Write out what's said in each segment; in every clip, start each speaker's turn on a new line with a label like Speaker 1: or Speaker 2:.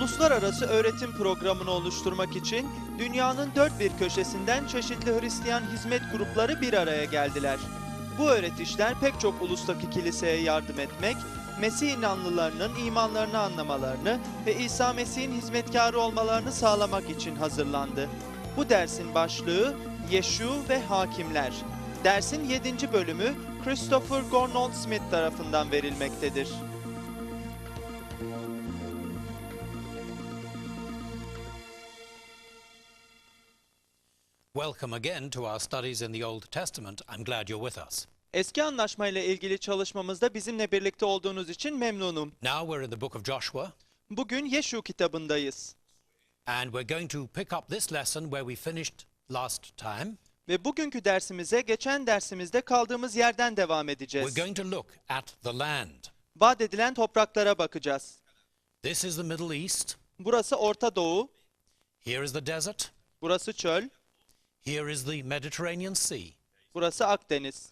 Speaker 1: Uluslararası öğretim programını oluşturmak için dünyanın dört bir köşesinden çeşitli Hristiyan hizmet grupları bir araya geldiler. Bu öğretişler pek çok ulustaki kiliseye yardım etmek, Mesih inanlılarının imanlarını anlamalarını ve İsa Mesih'in hizmetkarı olmalarını sağlamak için hazırlandı. Bu dersin başlığı Yeşu ve Hakimler. Dersin 7. bölümü Christopher Gornold Smith tarafından verilmektedir.
Speaker 2: Welcome again to our studies in the Old Testament. I'm glad you're with us.
Speaker 1: Eski Anlaşma ile ilgili çalışmamızda bizimle birlikte olduğunuz için memnunum.
Speaker 2: Now we're in the book of Joshua,
Speaker 1: Bugün Yeşu kitabındayız.
Speaker 2: and we're going to pick up this lesson where we finished last time.
Speaker 1: Ve bugünkü dersimize geçen dersimizde kaldığımız yerden devam edeceğiz.
Speaker 2: We're going to look at the land.
Speaker 1: Vaat edilen topraklara bakacağız.
Speaker 2: This is the Middle East.
Speaker 1: Burası Orta Doğu,
Speaker 2: Here is the desert.
Speaker 1: burası çöl,
Speaker 2: Here is the Mediterranean Sea.
Speaker 1: burası Akdeniz.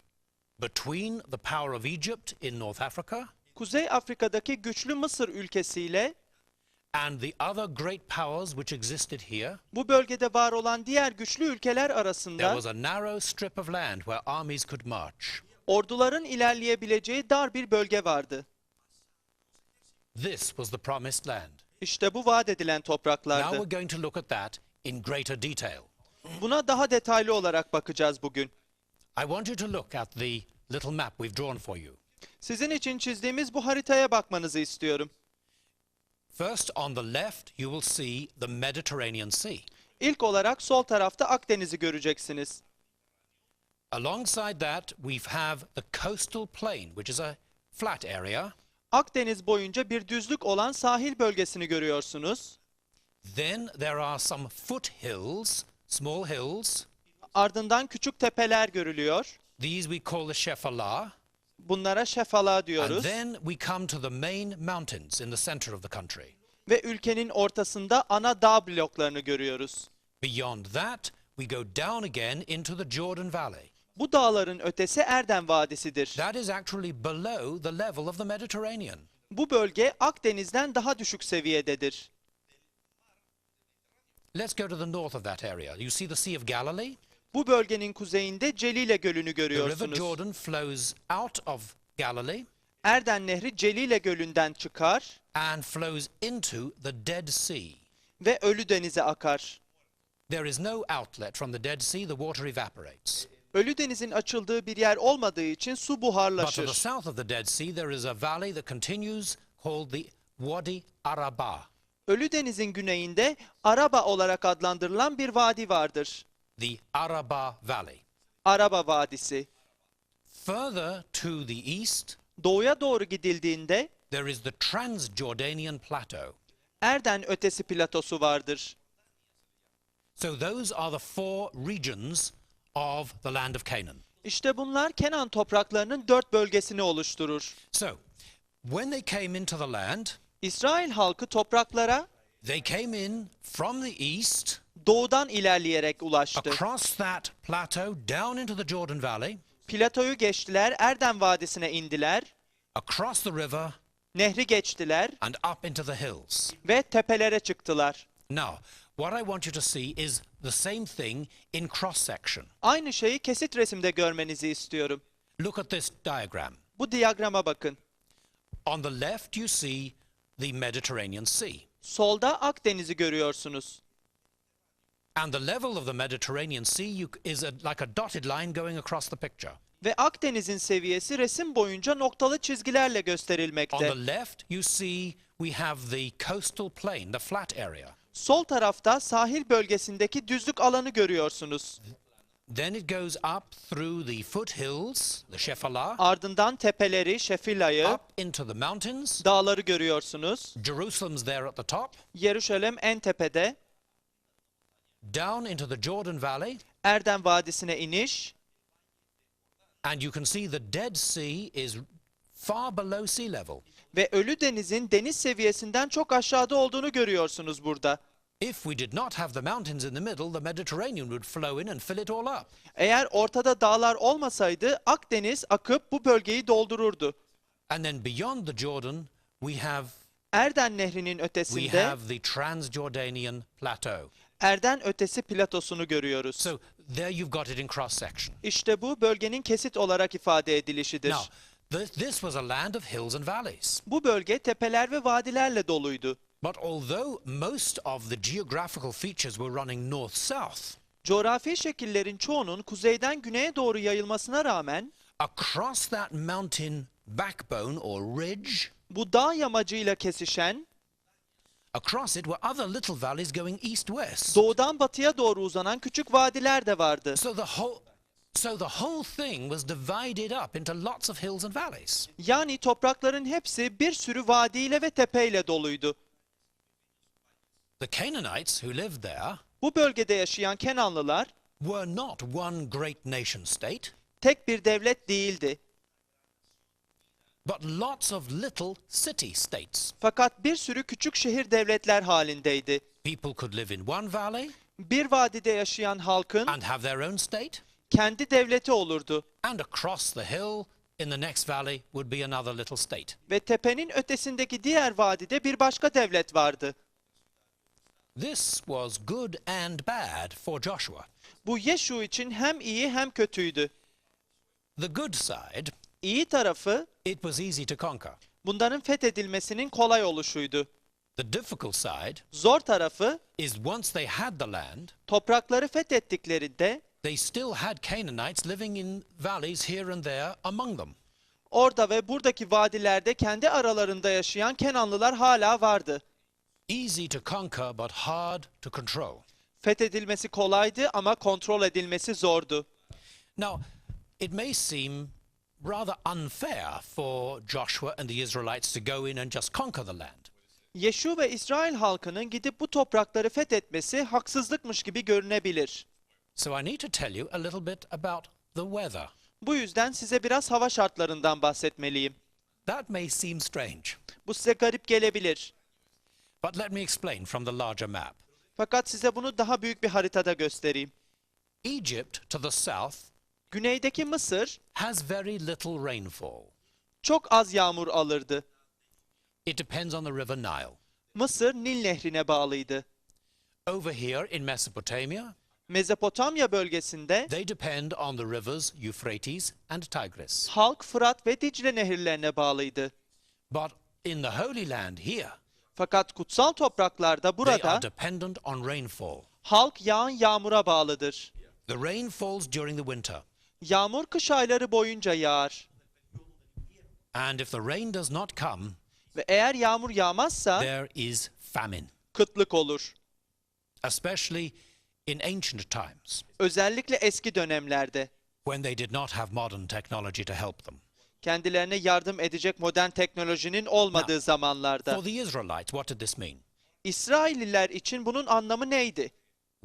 Speaker 2: Between the power of Egypt in North Africa
Speaker 1: Kuzey Afrika'daki güçlü Mısır ülkesiyle
Speaker 2: and the other great powers which existed here,
Speaker 1: bu bölgede var olan diğer güçlü ülkeler
Speaker 2: there
Speaker 1: arasında
Speaker 2: was a narrow strip of land where armies could march.
Speaker 1: orduların ilerleyebileceği dar bir bölge vardı.
Speaker 2: This was the promised land.
Speaker 1: İşte bu vaat edilen
Speaker 2: Now
Speaker 1: topraklardı.
Speaker 2: we're going to look at that in greater detail.
Speaker 1: Buna daha detaylı olarak bakacağız bugün.
Speaker 2: I want you to look at the little map we've drawn for you.
Speaker 1: Sizin için çizdiğimiz bu haritaya bakmanızı istiyorum.
Speaker 2: First, on the left, you will see the Mediterranean Sea.
Speaker 1: İlk olarak sol tarafta Akdeniz'i göreceksiniz.
Speaker 2: Alongside that, we have the coastal plain, which is a flat area.
Speaker 1: Akdeniz boyunca bir düzlük olan sahil bölgesini görüyorsunuz.
Speaker 2: Then there are some foothills, small hills.
Speaker 1: Ardından küçük tepeler görülüyor.
Speaker 2: These we call the Shephelah.
Speaker 1: Bunlara şefala
Speaker 2: And
Speaker 1: diyoruz.
Speaker 2: then we come to the main mountains in the center of the country.
Speaker 1: Ve ülkenin ortasında ana dağ bloklarını görüyoruz.
Speaker 2: Beyond that, we go down again into the Jordan Valley.
Speaker 1: Bu dağların ötesi Erden Vadisi'dir.
Speaker 2: That is actually below the level of the Mediterranean.
Speaker 1: Bu bölge Akdeniz'den daha düşük seviyededir.
Speaker 2: Let's go to the north of that area. You see the Sea of Galilee?
Speaker 1: Bu bölgenin kuzeyinde Celile Gölü'nü
Speaker 2: The River
Speaker 1: görüyorsunuz.
Speaker 2: Jordan flows out of Galilee
Speaker 1: Erden Nehri Celile Gölü'nden çıkar
Speaker 2: and flows into the Dead Sea.
Speaker 1: ve Ölü Deniz'e akar.
Speaker 2: There is no outlet from the Dead Sea, the water evaporates.
Speaker 1: Ölü Deniz'in açıldığı bir yer olmadığı için su
Speaker 2: But to the
Speaker 1: buharlaşır.
Speaker 2: south of the Dead Sea, there is a valley that continues called the Wadi Araba.
Speaker 1: Ölü Deniz'in güneyinde Araba olarak adlandırılan bir vadi vardır.
Speaker 2: The Araba Valley.
Speaker 1: Araba Vadisi.
Speaker 2: Further to the east,
Speaker 1: Doğuya doğru gidildiğinde
Speaker 2: there is the Transjordanian Plateau.
Speaker 1: Erden ötesi platosu vardır.
Speaker 2: So those are the four regions of the land of Canaan.
Speaker 1: İşte bunlar Kenan topraklarının 4 bölgesini oluşturur.
Speaker 2: So, when they came into the land,
Speaker 1: İsrail halkı topraklara
Speaker 2: they came in from the east,
Speaker 1: doğudan ilerleyerek ulaştı.
Speaker 2: across that plateau, down into the Jordan Valley,
Speaker 1: Platoyu geçtiler, Erden Vadisi'ne indiler,
Speaker 2: across the river,
Speaker 1: nehri geçtiler
Speaker 2: and up into the hills.
Speaker 1: ve tepelere çıktılar.
Speaker 2: Now, what I want you to see is the same thing in cross section.
Speaker 1: Aynı şeyi kesit resimde görmenizi istiyorum.
Speaker 2: Look at this diagram.
Speaker 1: Bu diyagrama bakın.
Speaker 2: On the left, you see the Mediterranean Sea.
Speaker 1: Solda Akdeniz'i görüyorsunuz.
Speaker 2: And the level of the Mediterranean Sea is like a dotted line going across the picture.
Speaker 1: Ve Akdeniz'in seviyesi resim boyunca noktalı çizgilerle
Speaker 2: On
Speaker 1: gösterilmekte.
Speaker 2: the left, you see we have the coastal plain, the flat area.
Speaker 1: Sol tarafta sahil bölgesindeki düzlük alanı görüyorsunuz.
Speaker 2: Then it goes up through the foothills, the Shephelah,
Speaker 1: Ardından tepeleri, Şefilay'ı,
Speaker 2: up into the mountains.
Speaker 1: dağları görüyorsunuz.
Speaker 2: Jerusalem's there at the top,
Speaker 1: Yeruşalem en tepede,
Speaker 2: down into the Jordan Valley,
Speaker 1: Erden Vadisi'ne iniş
Speaker 2: and you can see the Dead Sea is far below sea level.
Speaker 1: ve Ölü Deniz'in deniz seviyesinden çok aşağıda olduğunu görüyorsunuz burada.
Speaker 2: If we did not have the mountains in the middle, the Mediterranean would flow in and fill it all up.
Speaker 1: Eğer ortada dağlar olmasaydı Akdeniz akıp bu bölgeyi doldururdu.
Speaker 2: And then beyond the Jordan, we have
Speaker 1: Erden Nehri'nin
Speaker 2: we
Speaker 1: ötesinde
Speaker 2: have the Transjordanian Plateau.
Speaker 1: Erden ötesi platosunu görüyoruz.
Speaker 2: So there you've got it in cross section.
Speaker 1: İşte bu bölgenin kesit olarak ifade edilişidir.
Speaker 2: Now, this was a land of hills and valleys.
Speaker 1: Bu bölge tepeler ve vadilerle doluydu.
Speaker 2: But although most of the geographical features were running north-south,
Speaker 1: Coğrafi şekillerin çoğunun kuzeyden güneye doğru yayılmasına rağmen
Speaker 2: across that mountain backbone or ridge,
Speaker 1: bu dağ yamacıyla kesişen,
Speaker 2: across it were other little valleys going east-west.
Speaker 1: doğudan batıya doğru uzanan küçük vadiler de vardı.
Speaker 2: So the whole thing was divided up into lots of hills and valleys.
Speaker 1: Yani toprakların hepsi bir sürü vadiyle ve tepeyle doluydu.
Speaker 2: The Canaanites who lived there
Speaker 1: Bu bölgede yaşayan Kenanlılar
Speaker 2: were not one great nation state,
Speaker 1: tek bir devlet değildi.
Speaker 2: but lots of little city states.
Speaker 1: Fakat bir sürü küçük şehir devletler halindeydi.
Speaker 2: People could live in one valley
Speaker 1: Bir vadide yaşayan halkın
Speaker 2: and have their own state,
Speaker 1: kendi devleti olurdu
Speaker 2: and across the hill in the next valley would be another little state.
Speaker 1: ve tepenin ötesindeki diğer vadide bir başka devlet vardı.
Speaker 2: This was good and bad for Joshua.
Speaker 1: Bu Yeşu için hem iyi hem kötüydü.
Speaker 2: The good side,
Speaker 1: İyi tarafı
Speaker 2: it was easy to conquer.
Speaker 1: bunların fethedilmesinin kolay oluşuydu.
Speaker 2: The difficult side
Speaker 1: Zor tarafı
Speaker 2: is once they had the land,
Speaker 1: toprakları fethettiklerinde
Speaker 2: they still had Canaanites living in valleys here and there among them.
Speaker 1: orada ve buradaki vadilerde kendi aralarında yaşayan Kenanlılar hala vardı.
Speaker 2: Easy to conquer but hard to control.
Speaker 1: Fethedilmesi kolaydı ama kontrol edilmesi zordu.
Speaker 2: Now, it may seem rather unfair for Joshua and the Israelites to go in and just conquer the land.
Speaker 1: Yeşu ve İsrail halkının gidip bu toprakları fethetmesi haksızlıkmış gibi görünebilir.
Speaker 2: So I need to tell you a little bit about the weather.
Speaker 1: Bu yüzden size biraz hava şartlarından bahsetmeliyim.
Speaker 2: That may seem strange,
Speaker 1: Bu size garip gelebilir.
Speaker 2: but let me explain from the larger map.
Speaker 1: Fakat size bunu daha büyük bir haritada göstereyim.
Speaker 2: Egypt to the south
Speaker 1: Güneydeki Mısır
Speaker 2: has very little rainfall.
Speaker 1: çok az yağmur alırdı.
Speaker 2: It depends on the River Nile.
Speaker 1: Mısır Nil Nehri'ne bağlıydı.
Speaker 2: Over here in Mesopotamia,
Speaker 1: Mezopotamya bölgesinde
Speaker 2: they depend on the rivers Euphrates and Tigris.
Speaker 1: halk Fırat ve Dicle nehirlerine bağlıydı.
Speaker 2: But in the Holy Land here,
Speaker 1: Fakat kutsal topraklarda
Speaker 2: they are
Speaker 1: burada
Speaker 2: dependent on rainfall.
Speaker 1: halk yağan yağmura bağlıdır.
Speaker 2: The rain falls during the winter,
Speaker 1: Yağmur kış ayları boyunca yağar.
Speaker 2: and if the rain does not come,
Speaker 1: Ve eğer yağmur yağmazsa
Speaker 2: there is famine,
Speaker 1: kıtlık olur.
Speaker 2: especially in ancient times
Speaker 1: Özellikle eski dönemlerde
Speaker 2: when they did not have modern technology to help them.
Speaker 1: kendilerine yardım edecek modern teknolojinin olmadığı zamanlarda.
Speaker 2: For the Israelites, what did this mean?
Speaker 1: İsrailliler için bunun anlamı neydi?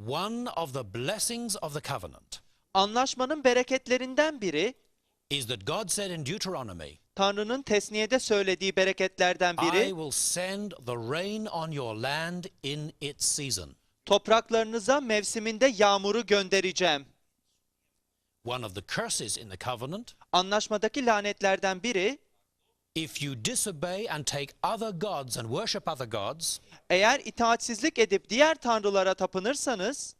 Speaker 2: One of the blessings of the covenant
Speaker 1: Anlaşmanın bereketlerinden biri,
Speaker 2: is that God said in Deuteronomy,
Speaker 1: Tanrı'nın tesniyede söylediği bereketlerden
Speaker 2: I
Speaker 1: biri,
Speaker 2: will send the rain on your land in its season.
Speaker 1: topraklarınıza mevsiminde yağmuru göndereceğim.
Speaker 2: One of the curses in the covenant,
Speaker 1: Anlaşmadaki lanetlerden biri,
Speaker 2: if you disobey and take other gods and worship other gods,
Speaker 1: eğer itaatsizlik edip diğer tanrılara tapınırsanız,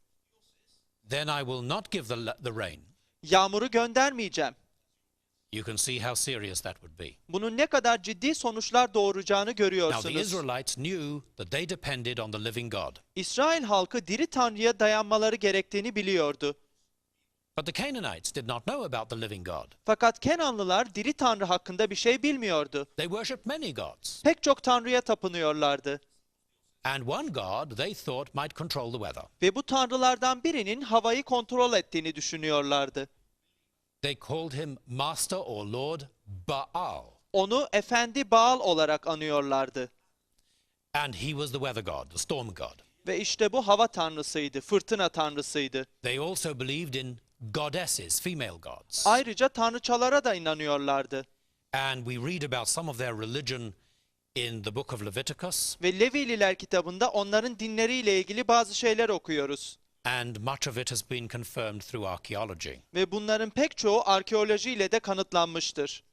Speaker 2: then I will not give the rain.
Speaker 1: yağmuru göndermeyeceğim.
Speaker 2: You can see how serious that would be.
Speaker 1: Bunun ne kadar ciddi sonuçlar doğuracağını
Speaker 2: Now, the
Speaker 1: görüyorsunuz.
Speaker 2: Israelites knew that they depended on the living God.
Speaker 1: İsrail halkı diri Tanrı'ya dayanmaları gerektiğini biliyordu.
Speaker 2: But the Canaanites did not know about the living God.
Speaker 1: Fakat Kenanlılar diri Tanrı hakkında bir şey bilmiyordu.
Speaker 2: They worshipped many gods.
Speaker 1: Pek çok Tanrı'ya tapınıyorlardı.
Speaker 2: And one God they thought might control the weather.
Speaker 1: Ve bu tanrılardan birinin havayı kontrol ettiğini düşünüyorlardı.
Speaker 2: They called him Master or Lord Baal.
Speaker 1: Onu Efendi Baal olarak anıyorlardı.
Speaker 2: And he was the weather god, the storm god.
Speaker 1: Ve işte bu hava tanrısıydı, fırtına tanrısıydı.
Speaker 2: They also believed in goddesses, female gods.
Speaker 1: Ayrıca tanrıçalara da inanıyorlardı.
Speaker 2: And we read about some of their religion in the book of Leviticus,
Speaker 1: Ve Levililer kitabında onların dinleriyle ilgili bazı şeyler okuyoruz.
Speaker 2: and much of it has been confirmed through archaeology.
Speaker 1: Ve bunların pek çoğu arkeolojiyle de kanıtlanmıştır.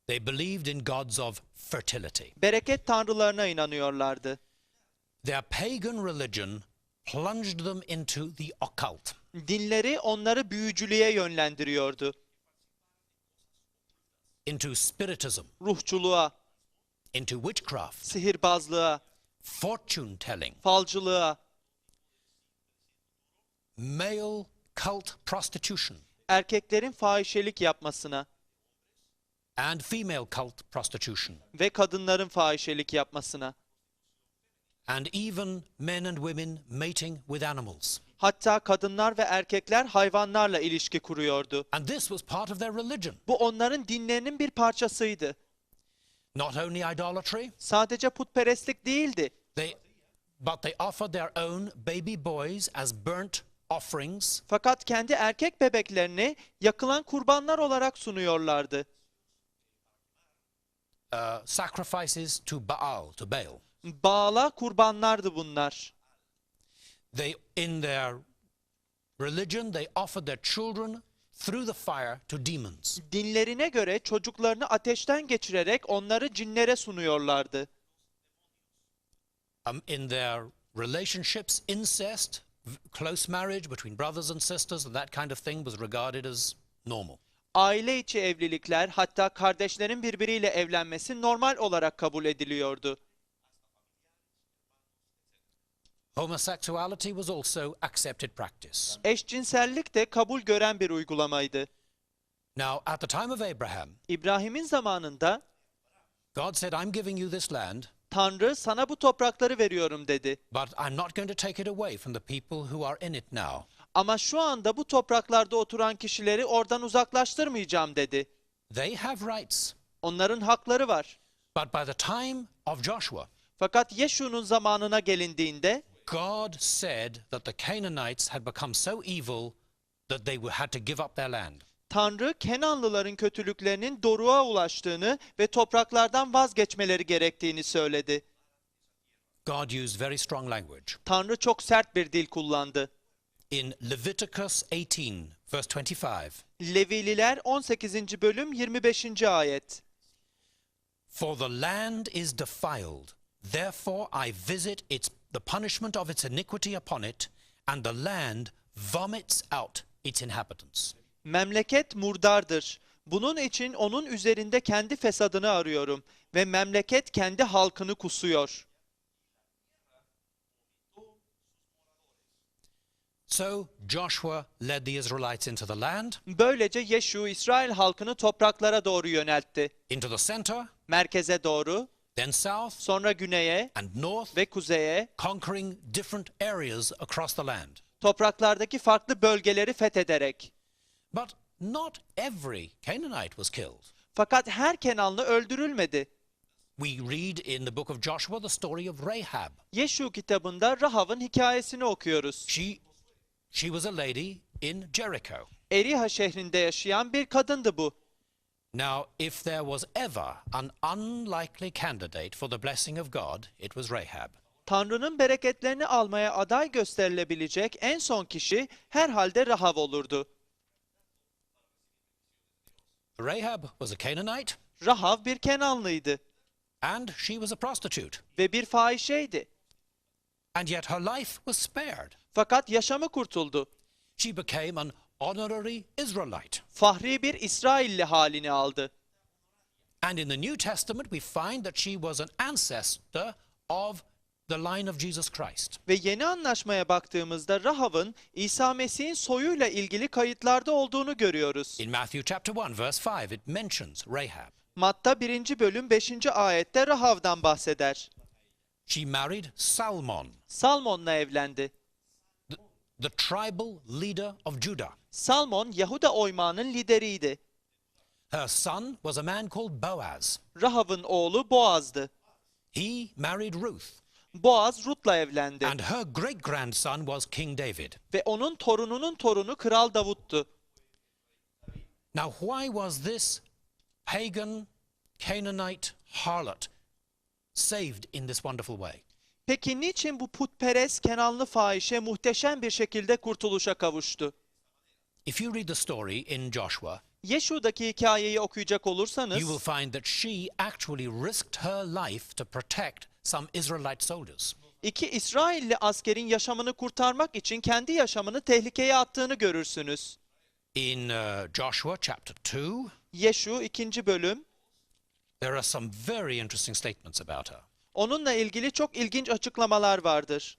Speaker 2: They believed in gods of fertility.
Speaker 1: Bereket tanrılarına inanıyorlardı.
Speaker 2: Their pagan religion plunged them into the occult.
Speaker 1: Dinleri onları büyücülüğe yönlendiriyordu.
Speaker 2: Into spiritism,
Speaker 1: Ruhçuluğa,
Speaker 2: into witchcraft,
Speaker 1: sihirbazlığa,
Speaker 2: fortune telling,
Speaker 1: falcılığa,
Speaker 2: male cult prostitution,
Speaker 1: erkeklerin fahişelik yapmasına
Speaker 2: and female cult prostitution,
Speaker 1: ve kadınların fahişelik yapmasına.
Speaker 2: and even men and women mating with animals.
Speaker 1: Hatta kadınlar ve erkekler hayvanlarla ilişki kuruyordu.
Speaker 2: And this was part of their religion.
Speaker 1: Bu onların dinlerinin bir parçasıydı.
Speaker 2: Not only idolatry,
Speaker 1: Sadece putperestlik değildi.
Speaker 2: but they offered their own baby boys as burnt offerings,
Speaker 1: Fakat kendi erkek bebeklerini yakılan kurbanlar olarak sunuyorlardı.
Speaker 2: sacrifices to Baal, to Baal.
Speaker 1: Baal'a kurbanlardı bunlar.
Speaker 2: In their religion, they offered their children through the fire to demons.
Speaker 1: Dinlerine göre çocuklarını ateşten geçirerek onları cinlere sunuyorlardı.
Speaker 2: In their relationships, incest, close marriage between brothers and sisters, and that kind of thing was regarded as normal.
Speaker 1: Aile içi evlilikler, hatta kardeşlerin birbiriyle evlenmesi normal olarak kabul ediliyordu.
Speaker 2: Homosexuality was also accepted practice.
Speaker 1: Eşcinsellik de kabul gören bir uygulamaydı.
Speaker 2: Now, at the time of Abraham,
Speaker 1: İbrahim'in zamanında
Speaker 2: God said, I'm giving you this land,
Speaker 1: Tanrı sana bu toprakları veriyorum dedi.
Speaker 2: but I'm not going to take it away from the people who are in it now.
Speaker 1: Ama şu anda bu topraklarda oturan kişileri oradan uzaklaştırmayacağım dedi.
Speaker 2: They have rights,
Speaker 1: Onların hakları var.
Speaker 2: but by the time of Joshua,
Speaker 1: Fakat Yeşu'nun zamanına gelindiğinde
Speaker 2: God said that the Canaanites had become so evil that they had to give up their land.
Speaker 1: Tanrı Kenanlıların kötülüklerinin doruğa ulaştığını ve topraklardan vazgeçmeleri gerektiğini söyledi.
Speaker 2: God used very strong language.
Speaker 1: Tanrı çok sert bir dil kullandı.
Speaker 2: In Leviticus 18, verse 25,
Speaker 1: Levililer 18. bölüm 25. ayet.
Speaker 2: For the land is defiled, therefore I visit the punishment of its iniquity upon it, and the land vomits out its inhabitants.
Speaker 1: Memleket murdardır. Bunun için onun üzerinde kendi fesadını arıyorum ve memleket kendi halkını kusuyor.
Speaker 2: So Joshua led the Israelites into the land,
Speaker 1: Böylece Yeşu İsrail halkını topraklara doğru yöneltti.
Speaker 2: into the center,
Speaker 1: Merkeze doğru,
Speaker 2: then south,
Speaker 1: sonra güneye
Speaker 2: and north,
Speaker 1: ve kuzeye,
Speaker 2: conquering different areas across the land.
Speaker 1: topraklardaki farklı bölgeleri fethederek.
Speaker 2: But not every Canaanite was killed.
Speaker 1: Fakat her Kenanlı öldürülmedi.
Speaker 2: We read in the book of Joshua the story of Rahab.
Speaker 1: Yeşu kitabında Rahav'ın hikayesini okuyoruz.
Speaker 2: She was a lady in Jericho.
Speaker 1: Eriha şehrinde yaşayan bir kadındı bu.
Speaker 2: Now, if there was ever an unlikely candidate for the blessing of God, it was Rahab.
Speaker 1: Tanrı'nın bereketlerini almaya aday gösterilebilecek en son kişi herhalde Rahav olurdu.
Speaker 2: Rahab was a Canaanite,
Speaker 1: Rahav bir Kenanlıydı
Speaker 2: and she was a prostitute.
Speaker 1: ve bir fahişeydi.
Speaker 2: And yet her life was spared.
Speaker 1: Fakat yaşamı kurtuldu.
Speaker 2: She became an honorary Israelite.
Speaker 1: Fahri bir İsrailli halini aldı.
Speaker 2: And in the New Testament, we find that she was an ancestor of the line of Jesus Christ.
Speaker 1: Ve yeni anlaşmaya baktığımızda Rahav'ın İsa Mesih'in soyuyla ilgili kayıtlarda olduğunu görüyoruz.
Speaker 2: In Matthew chapter 1, verse 5, it mentions Rahab.
Speaker 1: Matta 1. bölüm 5. ayette Rahav'dan bahseder.
Speaker 2: She married Salmon,
Speaker 1: Salmon'la evlendi.
Speaker 2: the tribal leader of Judah.
Speaker 1: Salmon Yahuda oymağının lideriydi.
Speaker 2: Her son was a man called Boaz.
Speaker 1: Rahav'ın oğlu Boaz'dı.
Speaker 2: He married Ruth.
Speaker 1: Boaz Rut'la evlendi.
Speaker 2: And her great-grandson was King David.
Speaker 1: Ve onun torununun torunu Kral Davut'tu.
Speaker 2: Now, why was this pagan Canaanite harlot saved in this wonderful way?
Speaker 1: Peki niçin bu putperest Kenanlı fahişe muhteşem bir şekilde kurtuluşa kavuştu?
Speaker 2: If you read the story in Joshua,
Speaker 1: Yeşu'daki hikayeyi okuyacak
Speaker 2: you
Speaker 1: olursanız,
Speaker 2: will find that she actually risked her life to protect some Israelite soldiers.
Speaker 1: iki İsrailli askerin yaşamını kurtarmak için kendi yaşamını tehlikeye attığını görürsünüz.
Speaker 2: In Joshua chapter 2,
Speaker 1: Yeşu 2. bölüm,
Speaker 2: there are some very interesting statements about her.
Speaker 1: onunla ilgili çok ilginç açıklamalar vardır.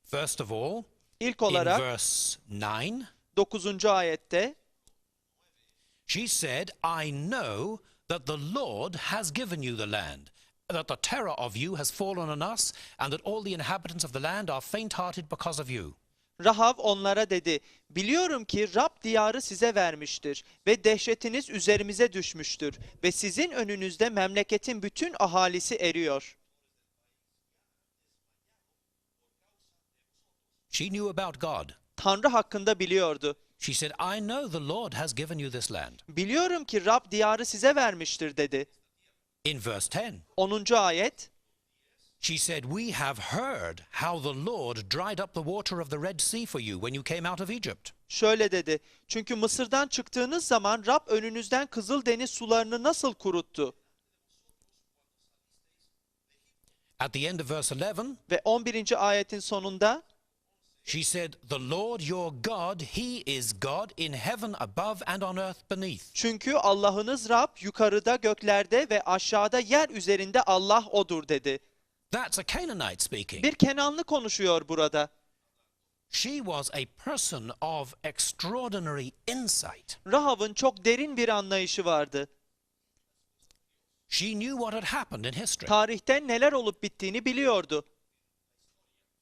Speaker 2: First of all,
Speaker 1: İlk
Speaker 2: in
Speaker 1: olarak
Speaker 2: verse 9,
Speaker 1: 9. ayette,
Speaker 2: she said, I know that the Lord has given you the land, that the terror of you has fallen on us, and that all the inhabitants of the land are faint-hearted because of you.
Speaker 1: Rahav onlara dedi, biliyorum ki Rab diyarı size vermiştir ve dehşetiniz üzerimize düşmüştür ve sizin önünüzde memleketin bütün ahalisi eriyor.
Speaker 2: She knew about God.
Speaker 1: Tanrı hakkında biliyordu.
Speaker 2: She said, I know the Lord has given you this land.
Speaker 1: Biliyorum ki Rab diyarı size vermiştir dedi.
Speaker 2: In verse 10,
Speaker 1: 10. ayet,
Speaker 2: she said, we have heard how the Lord dried up the water of the Red Sea for you when you came out of Egypt.
Speaker 1: şöyle dedi, çünkü Mısır'dan çıktığınız zaman Rab önünüzden Kızıldeniz sularını nasıl kuruttu?
Speaker 2: At the end of verse 11,
Speaker 1: Ve 11. ayetin sonunda,
Speaker 2: she said, the Lord your God, he is God in heaven above and on earth beneath.
Speaker 1: çünkü Allah'ınız Rab yukarıda göklerde ve aşağıda yer üzerinde Allah odur dedi.
Speaker 2: That's a Canaanite speaking.
Speaker 1: Bir Kenanlı konuşuyor burada.
Speaker 2: She was a person of extraordinary insight.
Speaker 1: Rahav'ın çok derin bir anlayışı vardı.
Speaker 2: She knew what had happened in history.
Speaker 1: Tarihte neler olup bittiğini biliyordu.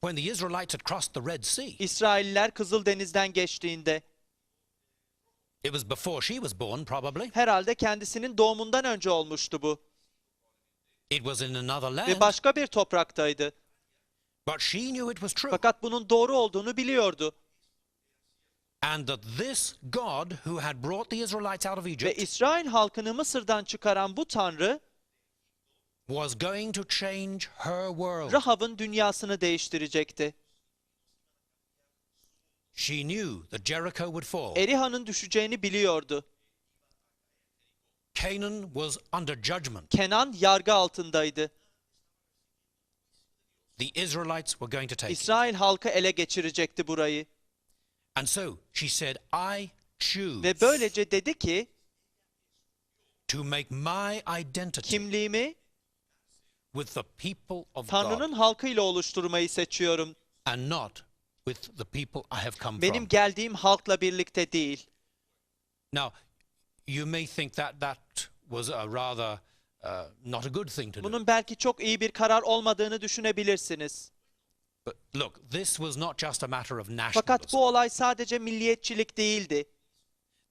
Speaker 2: When the Israelites had crossed the Red Sea,
Speaker 1: İsrailliler Kızıldeniz'den geçtiğinde,
Speaker 2: it was before she was born probably.
Speaker 1: herhalde kendisinin doğumundan önce olmuştu bu.
Speaker 2: It was in another
Speaker 1: Ve
Speaker 2: land,
Speaker 1: başka bir topraktaydı.
Speaker 2: but she knew it was true.
Speaker 1: Fakat bunun doğru olduğunu biliyordu.
Speaker 2: And that this God who had brought the Israelites out of
Speaker 1: Ve
Speaker 2: Egypt
Speaker 1: İsrail halkını Mısır'dan çıkaran bu Tanrı,
Speaker 2: was going to change her world.
Speaker 1: Rahav'ın dünyasını değiştirecekti.
Speaker 2: She knew that Jericho would fall.
Speaker 1: Eriha'nın düşeceğini biliyordu.
Speaker 2: Canaan was under judgment.
Speaker 1: Kenan yargı altındaydı.
Speaker 2: The Israelites were going to take it.
Speaker 1: İsrail halkı ele geçirecekti burayı.
Speaker 2: And so she said, I choose
Speaker 1: Ve böylece dedi ki,
Speaker 2: to make my identity
Speaker 1: kimliğimi
Speaker 2: with the people of
Speaker 1: Tanrı'nın
Speaker 2: God
Speaker 1: halkıyla oluşturmayı seçiyorum.
Speaker 2: and not with the people I have come
Speaker 1: Benim
Speaker 2: from.
Speaker 1: geldiğim halkla birlikte değil.
Speaker 2: Now, you may think that that was a rather not a good thing to do.
Speaker 1: Bunun belki çok iyi bir karar olmadığını düşünebilirsiniz.
Speaker 2: But look, this was not just a matter of
Speaker 1: Fakat
Speaker 2: nationalism.
Speaker 1: bu olay sadece milliyetçilik değildi.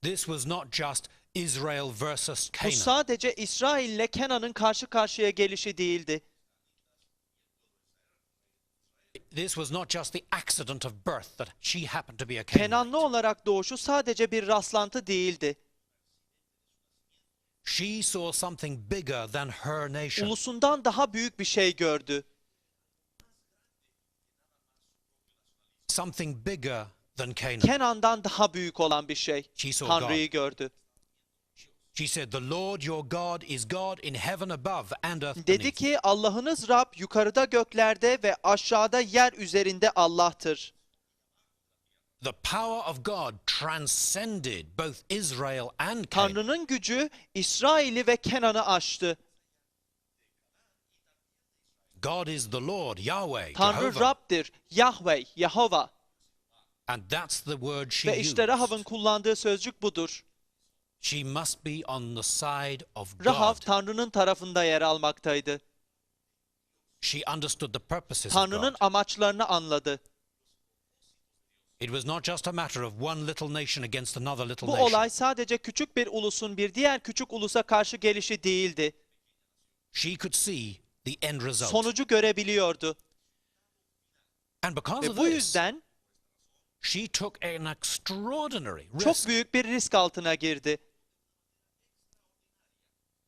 Speaker 2: This was not just Israel versus
Speaker 1: Bu
Speaker 2: Canaan.
Speaker 1: sadece İsrail ile Kenan'ın karşı karşıya gelişi değildi.
Speaker 2: This was not just the accident of birth that she happened to be a
Speaker 1: Kenanlı
Speaker 2: Canaanite.
Speaker 1: olarak doğuşu sadece bir rastlantı değildi.
Speaker 2: She saw something bigger than her nation.
Speaker 1: Ulusundan daha büyük bir şey gördü.
Speaker 2: Something bigger than Canaan.
Speaker 1: Kenan'dan daha büyük olan bir şey.
Speaker 2: She saw
Speaker 1: Tanrı'yı
Speaker 2: God.
Speaker 1: gördü.
Speaker 2: She said, the Lord your God is God in heaven above and earth
Speaker 1: Dedi
Speaker 2: beneath.
Speaker 1: ki Allah'ınız Rab yukarıda göklerde ve aşağıda yer üzerinde Allah'tır.
Speaker 2: The power of God transcended both Israel and Canaan.
Speaker 1: Tanrı'nın gücü İsrail'i ve Kenan'ı aştı.
Speaker 2: God is the Lord, Yahweh,
Speaker 1: Tanrı
Speaker 2: Jehovah.
Speaker 1: Rab'dir, Yahweh, Yahova.
Speaker 2: And that's the word she
Speaker 1: Ve işte
Speaker 2: used.
Speaker 1: Rahav'ın kullandığı sözcük budur.
Speaker 2: She must be on the side of
Speaker 1: Rahav
Speaker 2: God.
Speaker 1: Tanrı'nın tarafında yer almaktaydı.
Speaker 2: She understood the purposes of
Speaker 1: Tanrı'nın
Speaker 2: God.
Speaker 1: amaçlarını anladı.
Speaker 2: It was not just a matter of one little nation against another little
Speaker 1: Bu
Speaker 2: nation.
Speaker 1: olay sadece küçük bir ulusun bir diğer küçük ulusa karşı gelişi değildi.
Speaker 2: She could see the end result.
Speaker 1: Sonucu görebiliyordu.
Speaker 2: And because
Speaker 1: Ve
Speaker 2: of
Speaker 1: bu
Speaker 2: this,
Speaker 1: yüzden
Speaker 2: she took an extraordinary
Speaker 1: çok
Speaker 2: risk.
Speaker 1: büyük bir risk altına girdi.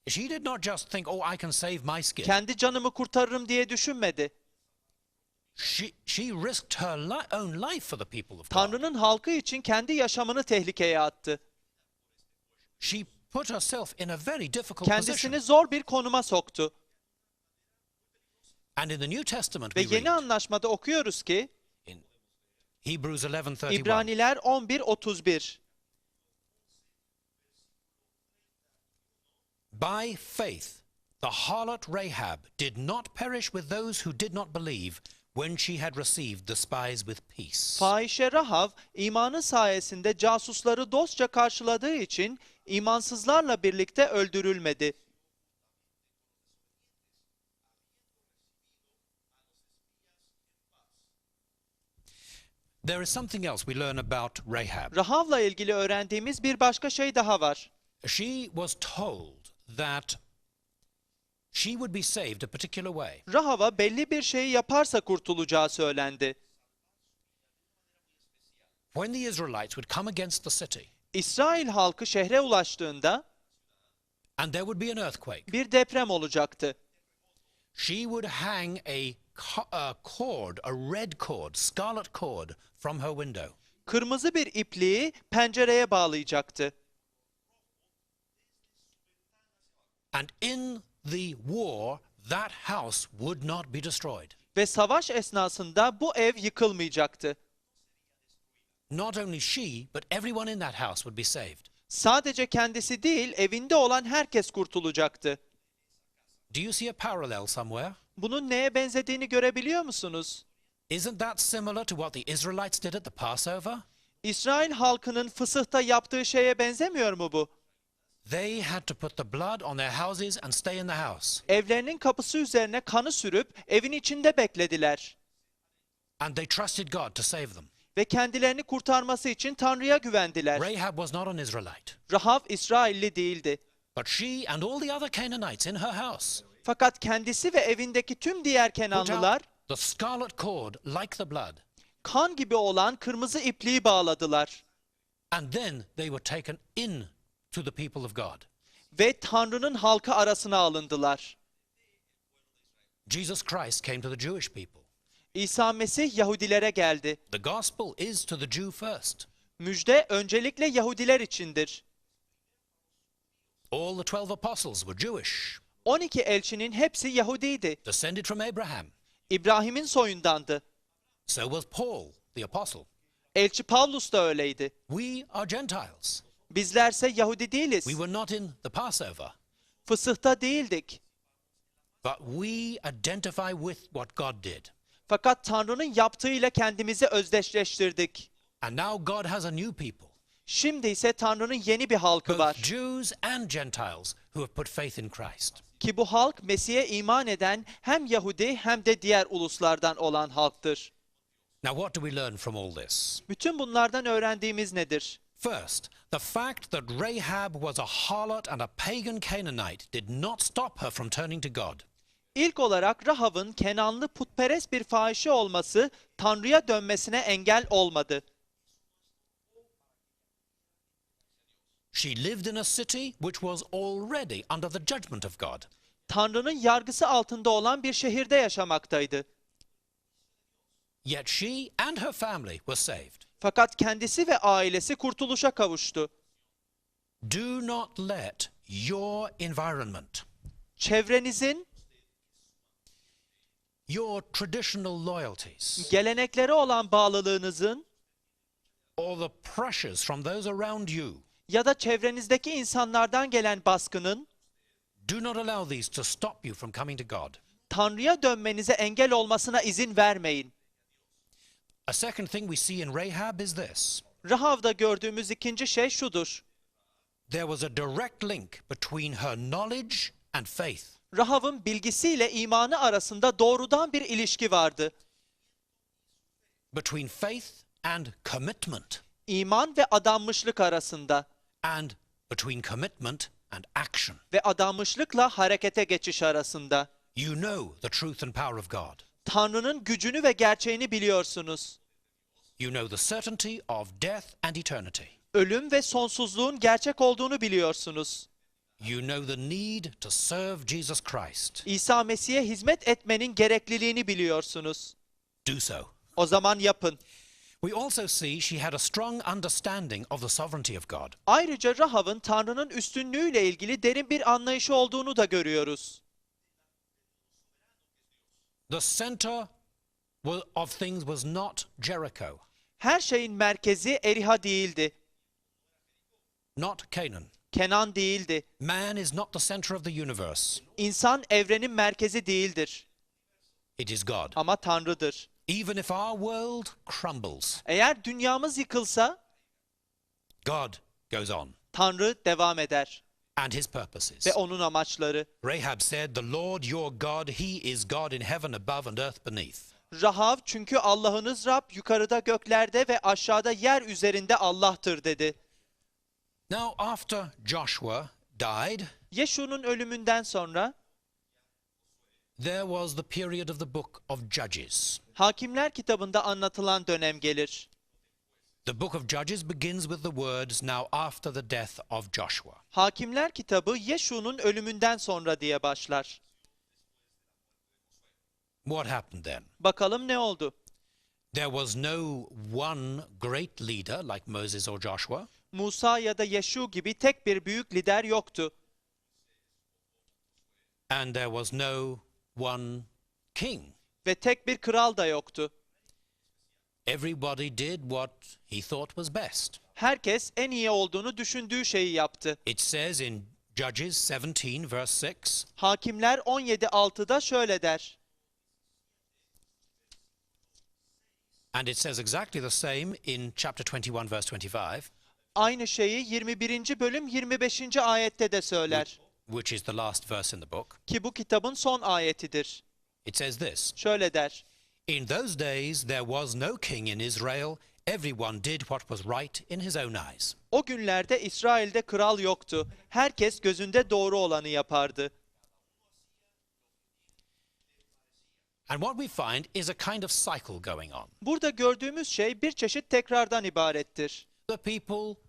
Speaker 2: She did not just think, oh, I can save my skin.
Speaker 1: Kendi canımı kurtarırım diye düşünmedi.
Speaker 2: She risked her own life for the people of God.
Speaker 1: Tanrı'nın halkı için kendi yaşamını tehlikeye attı.
Speaker 2: She put herself in a very difficult
Speaker 1: Kendisini
Speaker 2: position.
Speaker 1: zor bir konuma soktu.
Speaker 2: And in the New Testament
Speaker 1: Ve
Speaker 2: we
Speaker 1: Yeni
Speaker 2: read
Speaker 1: Anlaşma'da okuyoruz ki
Speaker 2: in Hebrews 11:31.
Speaker 1: İbraniler 11:31.
Speaker 2: By faith, the harlot Rahab did not perish with those who did not believe when she had received the spies with peace.
Speaker 1: Fahişe Rahav imanı sayesinde casusları dostça karşıladığı için imansızlarla birlikte öldürülmedi.
Speaker 2: There is something else we learn about Rahab.
Speaker 1: Rahav'la ilgili öğrendiğimiz bir başka şey daha var.
Speaker 2: She was told that she would be saved a particular way.
Speaker 1: Rahav'a belli bir şeyi yaparsa kurtulacağı söylendi.
Speaker 2: When the Israelites would come against the city,
Speaker 1: İsrail halkı şehre ulaştığında
Speaker 2: and there would be an earthquake,
Speaker 1: bir deprem olacaktı.
Speaker 2: she would hang a cord, a red cord, scarlet cord from her window.
Speaker 1: Kırmızı bir ipliği pencereye bağlayacaktı.
Speaker 2: And in the war, that house would not be destroyed.
Speaker 1: Ve savaş esnasında bu ev yıkılmayacaktı.
Speaker 2: Not only she, but everyone in that house would be saved.
Speaker 1: Sadece kendisi değil, evinde olan herkes kurtulacaktı.
Speaker 2: Do you see a parallel somewhere?
Speaker 1: Bunun neye benzediğini görebiliyor musunuz?
Speaker 2: Isn't that similar to what the Israelites did at the Passover?
Speaker 1: İsrail halkının fısıhta yaptığı şeye benzemiyor mu bu?
Speaker 2: They had to put the blood on their houses and stay in the house.
Speaker 1: Evlerinin kapısı üzerine kanı sürüp evin içinde beklediler.
Speaker 2: And they trusted God to save them.
Speaker 1: Ve kendilerini kurtarması için Tanrı'ya güvendiler.
Speaker 2: Rahab was not an Israelite,
Speaker 1: Rahav İsrailli değildi.
Speaker 2: but she and all the other Canaanites in her house
Speaker 1: Fakat kendisi ve evindeki tüm diğer
Speaker 2: put
Speaker 1: Kenanlılar
Speaker 2: out the scarlet cord like the blood.
Speaker 1: kan gibi olan kırmızı ipliği bağladılar.
Speaker 2: And then they were taken in to the people of God.
Speaker 1: Ve Tanrı'nın halkı arasına alındılar.
Speaker 2: Jesus Christ came to the Jewish people.
Speaker 1: İsa Mesih Yahudilere geldi.
Speaker 2: The gospel is to the Jew first.
Speaker 1: Müjde öncelikle Yahudiler içindir.
Speaker 2: All the 12 apostles were Jewish,
Speaker 1: 12 elçinin hepsi Yahudiydi.
Speaker 2: descended from Abraham.
Speaker 1: İbrahim'in soyundandı.
Speaker 2: So was Paul, the apostle.
Speaker 1: Elçi Pavlus da öyleydi.
Speaker 2: We are Gentiles.
Speaker 1: Bizlerse Yahudi değiliz.
Speaker 2: We were not in the Passover,
Speaker 1: Fısıhta değildik.
Speaker 2: but we identify with what God did.
Speaker 1: Fakat Tanrı'nın yaptığıyla kendimizi özdeşleştirdik.
Speaker 2: And now God has a new people,
Speaker 1: Şimdi ise Tanrı'nın yeni bir halkı var.
Speaker 2: both Jews and Gentiles, who have put faith in Christ.
Speaker 1: Ki bu halk Mesih'e iman eden hem Yahudi hem de diğer uluslardan olan halktır.
Speaker 2: Now, what do we learn from all this?
Speaker 1: Bütün bunlardan öğrendiğimiz nedir?
Speaker 2: First, the fact that Rahab was a harlot and a pagan Canaanite did not stop her from turning to God.
Speaker 1: İlk olarak Rahav'ın Kenanlı putperest bir fahişe olması Tanrı'ya dönmesine engel olmadı.
Speaker 2: She lived in a city which was already under the judgment of God.
Speaker 1: Tanrı'nın yargısı altında olan bir şehirde yaşamaktaydı.
Speaker 2: Yet she and her family were saved.
Speaker 1: Fakat kendisi ve ailesi kurtuluşa kavuştu.
Speaker 2: Do not let your environment,
Speaker 1: Çevrenizin,
Speaker 2: your traditional loyalties,
Speaker 1: geleneklere olan bağlılığınızın
Speaker 2: or the pressures from those around you,
Speaker 1: ya da çevrenizdeki insanlardan gelen baskının
Speaker 2: do not allow these to stop you from coming to God.
Speaker 1: Tanrı'ya dönmenize engel olmasına izin vermeyin.
Speaker 2: A second thing we see in Rahab is this.
Speaker 1: Rahav'da gördüğümüz ikinci şey şudur.
Speaker 2: There was a direct link between her knowledge and faith.
Speaker 1: Rahav'ın bilgisiyle imanı arasında doğrudan bir ilişki vardı.
Speaker 2: Between faith and commitment.
Speaker 1: İman ve adanmışlık arasında
Speaker 2: And between commitment and action.
Speaker 1: ve adanmışlıkla harekete geçiş arasında.
Speaker 2: You know the truth and power of God.
Speaker 1: Tanrı'nın gücünü ve gerçeğini biliyorsunuz.
Speaker 2: You know the certainty of death and eternity.
Speaker 1: Ölüm ve sonsuzluğun gerçek olduğunu biliyorsunuz.
Speaker 2: You know the need to serve Jesus Christ.
Speaker 1: İsa Mesih'e hizmet etmenin gerekliliğini biliyorsunuz.
Speaker 2: Do so.
Speaker 1: O zaman yapın.
Speaker 2: We also see she had a strong understanding of the sovereignty of God.
Speaker 1: Ayrıca Rahav'ın Tanrı'nın üstünlüğüyle ilgili derin bir anlayışı olduğunu da görüyoruz.
Speaker 2: The center of things was not Jericho,
Speaker 1: Her şeyin merkezi Eriha değildi.
Speaker 2: not Canaan.
Speaker 1: Kenan değildi.
Speaker 2: Man is not the center of the universe.
Speaker 1: İnsan evrenin merkezi değildir.
Speaker 2: It is God.
Speaker 1: Ama Tanrı'dır.
Speaker 2: Even if our world crumbles,
Speaker 1: Eğer dünyamız yıkılsa
Speaker 2: God goes on,
Speaker 1: Tanrı devam eder
Speaker 2: and his purposes.
Speaker 1: ve onun amaçları.
Speaker 2: Rahab said, "The Lord your God, he is God in heaven above and earth beneath."
Speaker 1: Rahav çünkü Allah'ınız Rab yukarıda göklerde ve aşağıda yer üzerinde Allah'tır dedi.
Speaker 2: Now after Joshua died,
Speaker 1: Yeşu'nun ölümünden sonra
Speaker 2: there was the period of the book of Judges.
Speaker 1: Hakimler kitabında anlatılan dönem gelir.
Speaker 2: The book of Judges begins with the words, "Now after the death of Joshua."
Speaker 1: Hakimler kitabı Yeşu'nun ölümünden sonra diye başlar.
Speaker 2: What happened then?
Speaker 1: Bakalım ne oldu?
Speaker 2: There was no one great leader like Moses or Joshua.
Speaker 1: Musa ya da Yeşu gibi tek bir büyük lider yoktu.
Speaker 2: And there was no one king.
Speaker 1: Ve tek bir kral da yoktu.
Speaker 2: Everybody did what he thought was best.
Speaker 1: Herkes en iyi olduğunu düşündüğü şeyi yaptı.
Speaker 2: It says in Judges 17 verse 6,
Speaker 1: Hakimler 17:6'da şöyle der.
Speaker 2: and it says exactly the same in chapter 21 verse 25,
Speaker 1: Aynı şeyi 21. bölüm 25. ayette de söyler.
Speaker 2: which is the last verse in the book.
Speaker 1: Ki bu kitabın son ayetidir.
Speaker 2: It says this,
Speaker 1: Şöyle der.
Speaker 2: "In those days there was no king in Israel. Everyone did what was right in his own eyes."
Speaker 1: O günlerde İsrail'de kral yoktu. Herkes gözünde doğru olanı yapardı.
Speaker 2: And what we find is a kind of cycle going on.
Speaker 1: Burada gördüğümüz şey bir çeşit tekrardan ibarettir.
Speaker 2: The people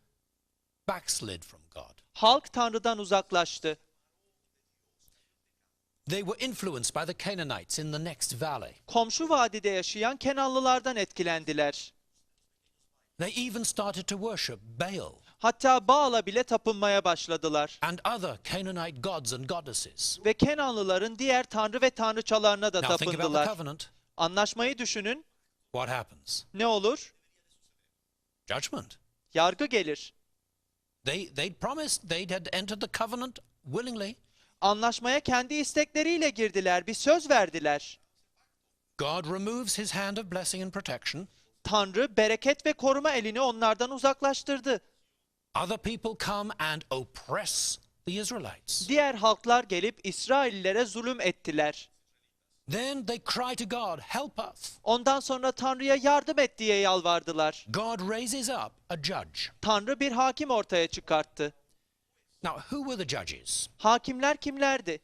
Speaker 2: backslid from God.
Speaker 1: Halk Tanrı'dan uzaklaştı.
Speaker 2: They were influenced by the Canaanites in the next valley.
Speaker 1: Komşu vadide yaşayan Kenanlılardan etkilendiler.
Speaker 2: They even started to worship Baal
Speaker 1: Hatta Baal'a bile tapınmaya başladılar.
Speaker 2: and other Canaanite gods and goddesses.
Speaker 1: Ve Kenanlıların diğer tanrı ve tanrıçalarına da
Speaker 2: Now think about the
Speaker 1: tapındılar.
Speaker 2: covenant.
Speaker 1: Anlaşmayı düşünün.
Speaker 2: What happens?
Speaker 1: Ne olur?
Speaker 2: Judgment.
Speaker 1: Yargı gelir.
Speaker 2: They'd promised they had entered the covenant willingly.
Speaker 1: Anlaşmaya kendi istekleriyle girdiler, bir söz verdiler.
Speaker 2: God removes his hand of blessing and protection.
Speaker 1: Tanrı bereket ve koruma elini onlardan uzaklaştırdı.
Speaker 2: Other people come and oppress the Israelites.
Speaker 1: Diğer halklar gelip İsraillilere zulüm ettiler.
Speaker 2: Then they cry to God, "Help us."
Speaker 1: Ondan sonra Tanrı'ya yardım et diye yalvardılar.
Speaker 2: God raises up a judge.
Speaker 1: Tanrı bir hakim ortaya çıkarttı.
Speaker 2: Now, who were the judges?
Speaker 1: Hakimler kimlerdi?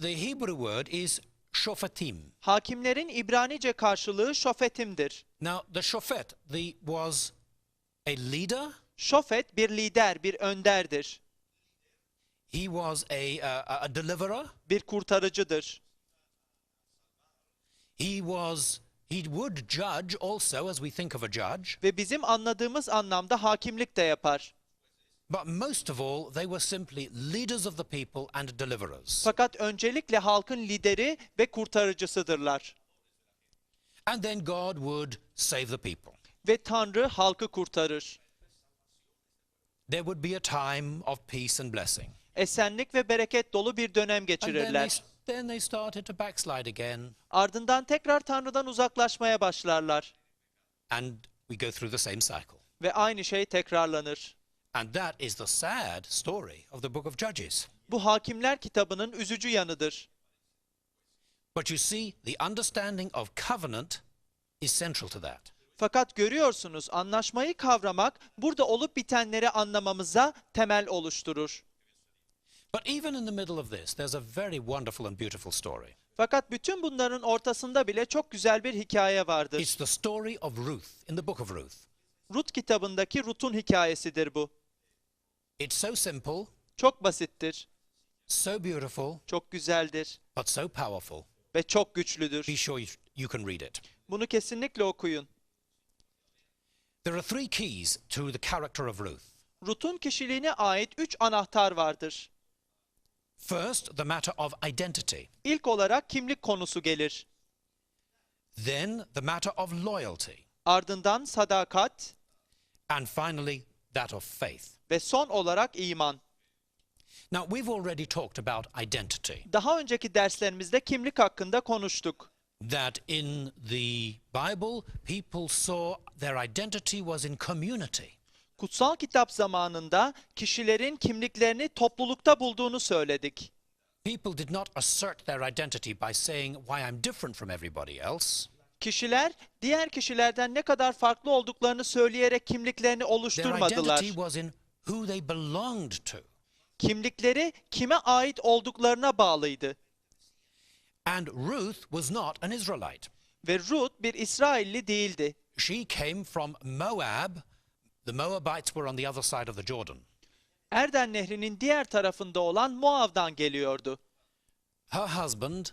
Speaker 2: The Hebrew word is shofetim.
Speaker 1: Hakimlerin İbranice karşılığı şofetimdir.
Speaker 2: Now, the shofet was a leader.
Speaker 1: Şofet bir lider, bir önderdir.
Speaker 2: He was a deliverer.
Speaker 1: Bir kurtarıcıdır.
Speaker 2: He would judge also, as we think of a judge.
Speaker 1: Ve bizim anladığımız anlamda hakimlik de yapar.
Speaker 2: But most of all, they were simply leaders of the people and deliverers.
Speaker 1: Fakat öncelikle halkın lideri ve kurtarıcısıdırlar.
Speaker 2: And then God would save the people.
Speaker 1: Ve Tanrı halkı kurtarır.
Speaker 2: There would be a time of peace and blessing.
Speaker 1: Esenlik ve bereket dolu bir dönem
Speaker 2: And
Speaker 1: geçirirler.
Speaker 2: then they started to backslide again.
Speaker 1: Ardından tekrar Tanrı'dan uzaklaşmaya başlarlar.
Speaker 2: And we go through the same cycle.
Speaker 1: Ve aynı şey tekrarlanır.
Speaker 2: And that is the sad story of the book of Judges.
Speaker 1: Bu Hakimler kitabının üzücü yanıdır.
Speaker 2: But you see, the understanding of covenant is central to that.
Speaker 1: Fakat görüyorsunuz, anlaşmayı kavramak burada olup bitenleri anlamamıza temel oluşturur.
Speaker 2: But even in the middle of this, there's a very wonderful and beautiful story.
Speaker 1: Fakat bütün bunların ortasında bile çok güzel bir hikaye vardır.
Speaker 2: It's the story of Ruth in the book of Ruth.
Speaker 1: Rut kitabındaki Rut'un hikayesidir bu.
Speaker 2: It's so simple,
Speaker 1: Çok basittir,
Speaker 2: so beautiful,
Speaker 1: çok güzeldir
Speaker 2: but so powerful.
Speaker 1: ve çok güçlüdür.
Speaker 2: Be sure you can read it.
Speaker 1: Bunu kesinlikle okuyun.
Speaker 2: There are three keys to the character of Ruth.
Speaker 1: Rut'un kişiliğine ait 3 anahtar vardır.
Speaker 2: First, the matter of identity.
Speaker 1: İlk olarak kimlik konusu gelir.
Speaker 2: Then, the matter of loyalty.
Speaker 1: Ardından sadakat
Speaker 2: And finally, that of faith.
Speaker 1: ve son olarak iman.
Speaker 2: Now, we've already talked about identity.
Speaker 1: Daha önceki derslerimizde kimlik hakkında konuştuk.
Speaker 2: That in the Bible, people saw their identity was in community.
Speaker 1: Kutsal kitap zamanında kişilerin kimliklerini toplulukta bulduğunu söyledik.
Speaker 2: People did not assert their identity by saying, why I'm different from everybody else.
Speaker 1: Kişiler diğer kişilerden ne kadar farklı olduklarını söyleyerek kimliklerini
Speaker 2: Their
Speaker 1: oluşturmadılar.
Speaker 2: identity was in who they belonged to.
Speaker 1: Kimlikleri kime ait olduklarına bağlıydı.
Speaker 2: And Ruth was not an Israelite.
Speaker 1: Ve Rut bir İsrailli değildi.
Speaker 2: She came from Moab. The Moabites were on the other side of the Jordan.
Speaker 1: Erden Nehri'nin diğer tarafında olan Moav'dan geliyordu.
Speaker 2: Her husband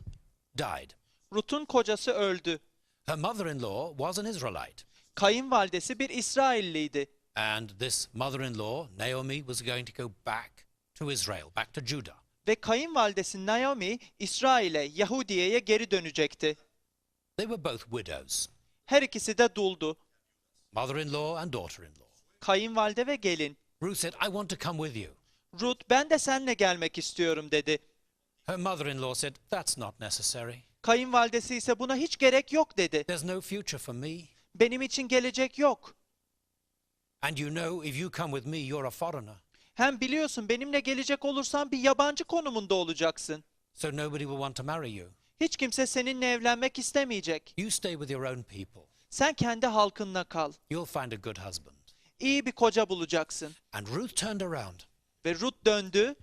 Speaker 2: died.
Speaker 1: Rut'un kocası öldü.
Speaker 2: Her mother-in-law was an Israelite.
Speaker 1: Kayınvalidesi bir İsrailliydi.
Speaker 2: And this mother-in-law, Naomi, was going to go back to Israel, back to Judah.
Speaker 1: Ve kayınvalidesi Naomi, İsrail'e, Yahudiye'ye geri dönecekti.
Speaker 2: They were both widows,
Speaker 1: Her ikisi de duldu.
Speaker 2: mother-in-law and daughter-in-law.
Speaker 1: Kayınvalide ve gelin.
Speaker 2: Ruth said, I want to come with you.
Speaker 1: Rut, ben de seninle gelmek istiyorum dedi.
Speaker 2: Her mother-in-law said, that's not necessary.
Speaker 1: Kayınvalidesi ise buna hiç gerek yok dedi.
Speaker 2: There's no future for me.
Speaker 1: Benim için gelecek yok.
Speaker 2: And you know, if you come with me, you're a foreigner.
Speaker 1: Hem biliyorsun benimle gelecek olursan bir yabancı konumunda olacaksın.
Speaker 2: So nobody will want to marry you.
Speaker 1: Hiç kimse seninle evlenmek istemeyecek.
Speaker 2: You stay with your own people.
Speaker 1: Sen kendi halkınla kal.
Speaker 2: You'll find a good husband.
Speaker 1: İyi bir koca bulacaksın.
Speaker 2: And Ruth turned around
Speaker 1: Ve Rut döndü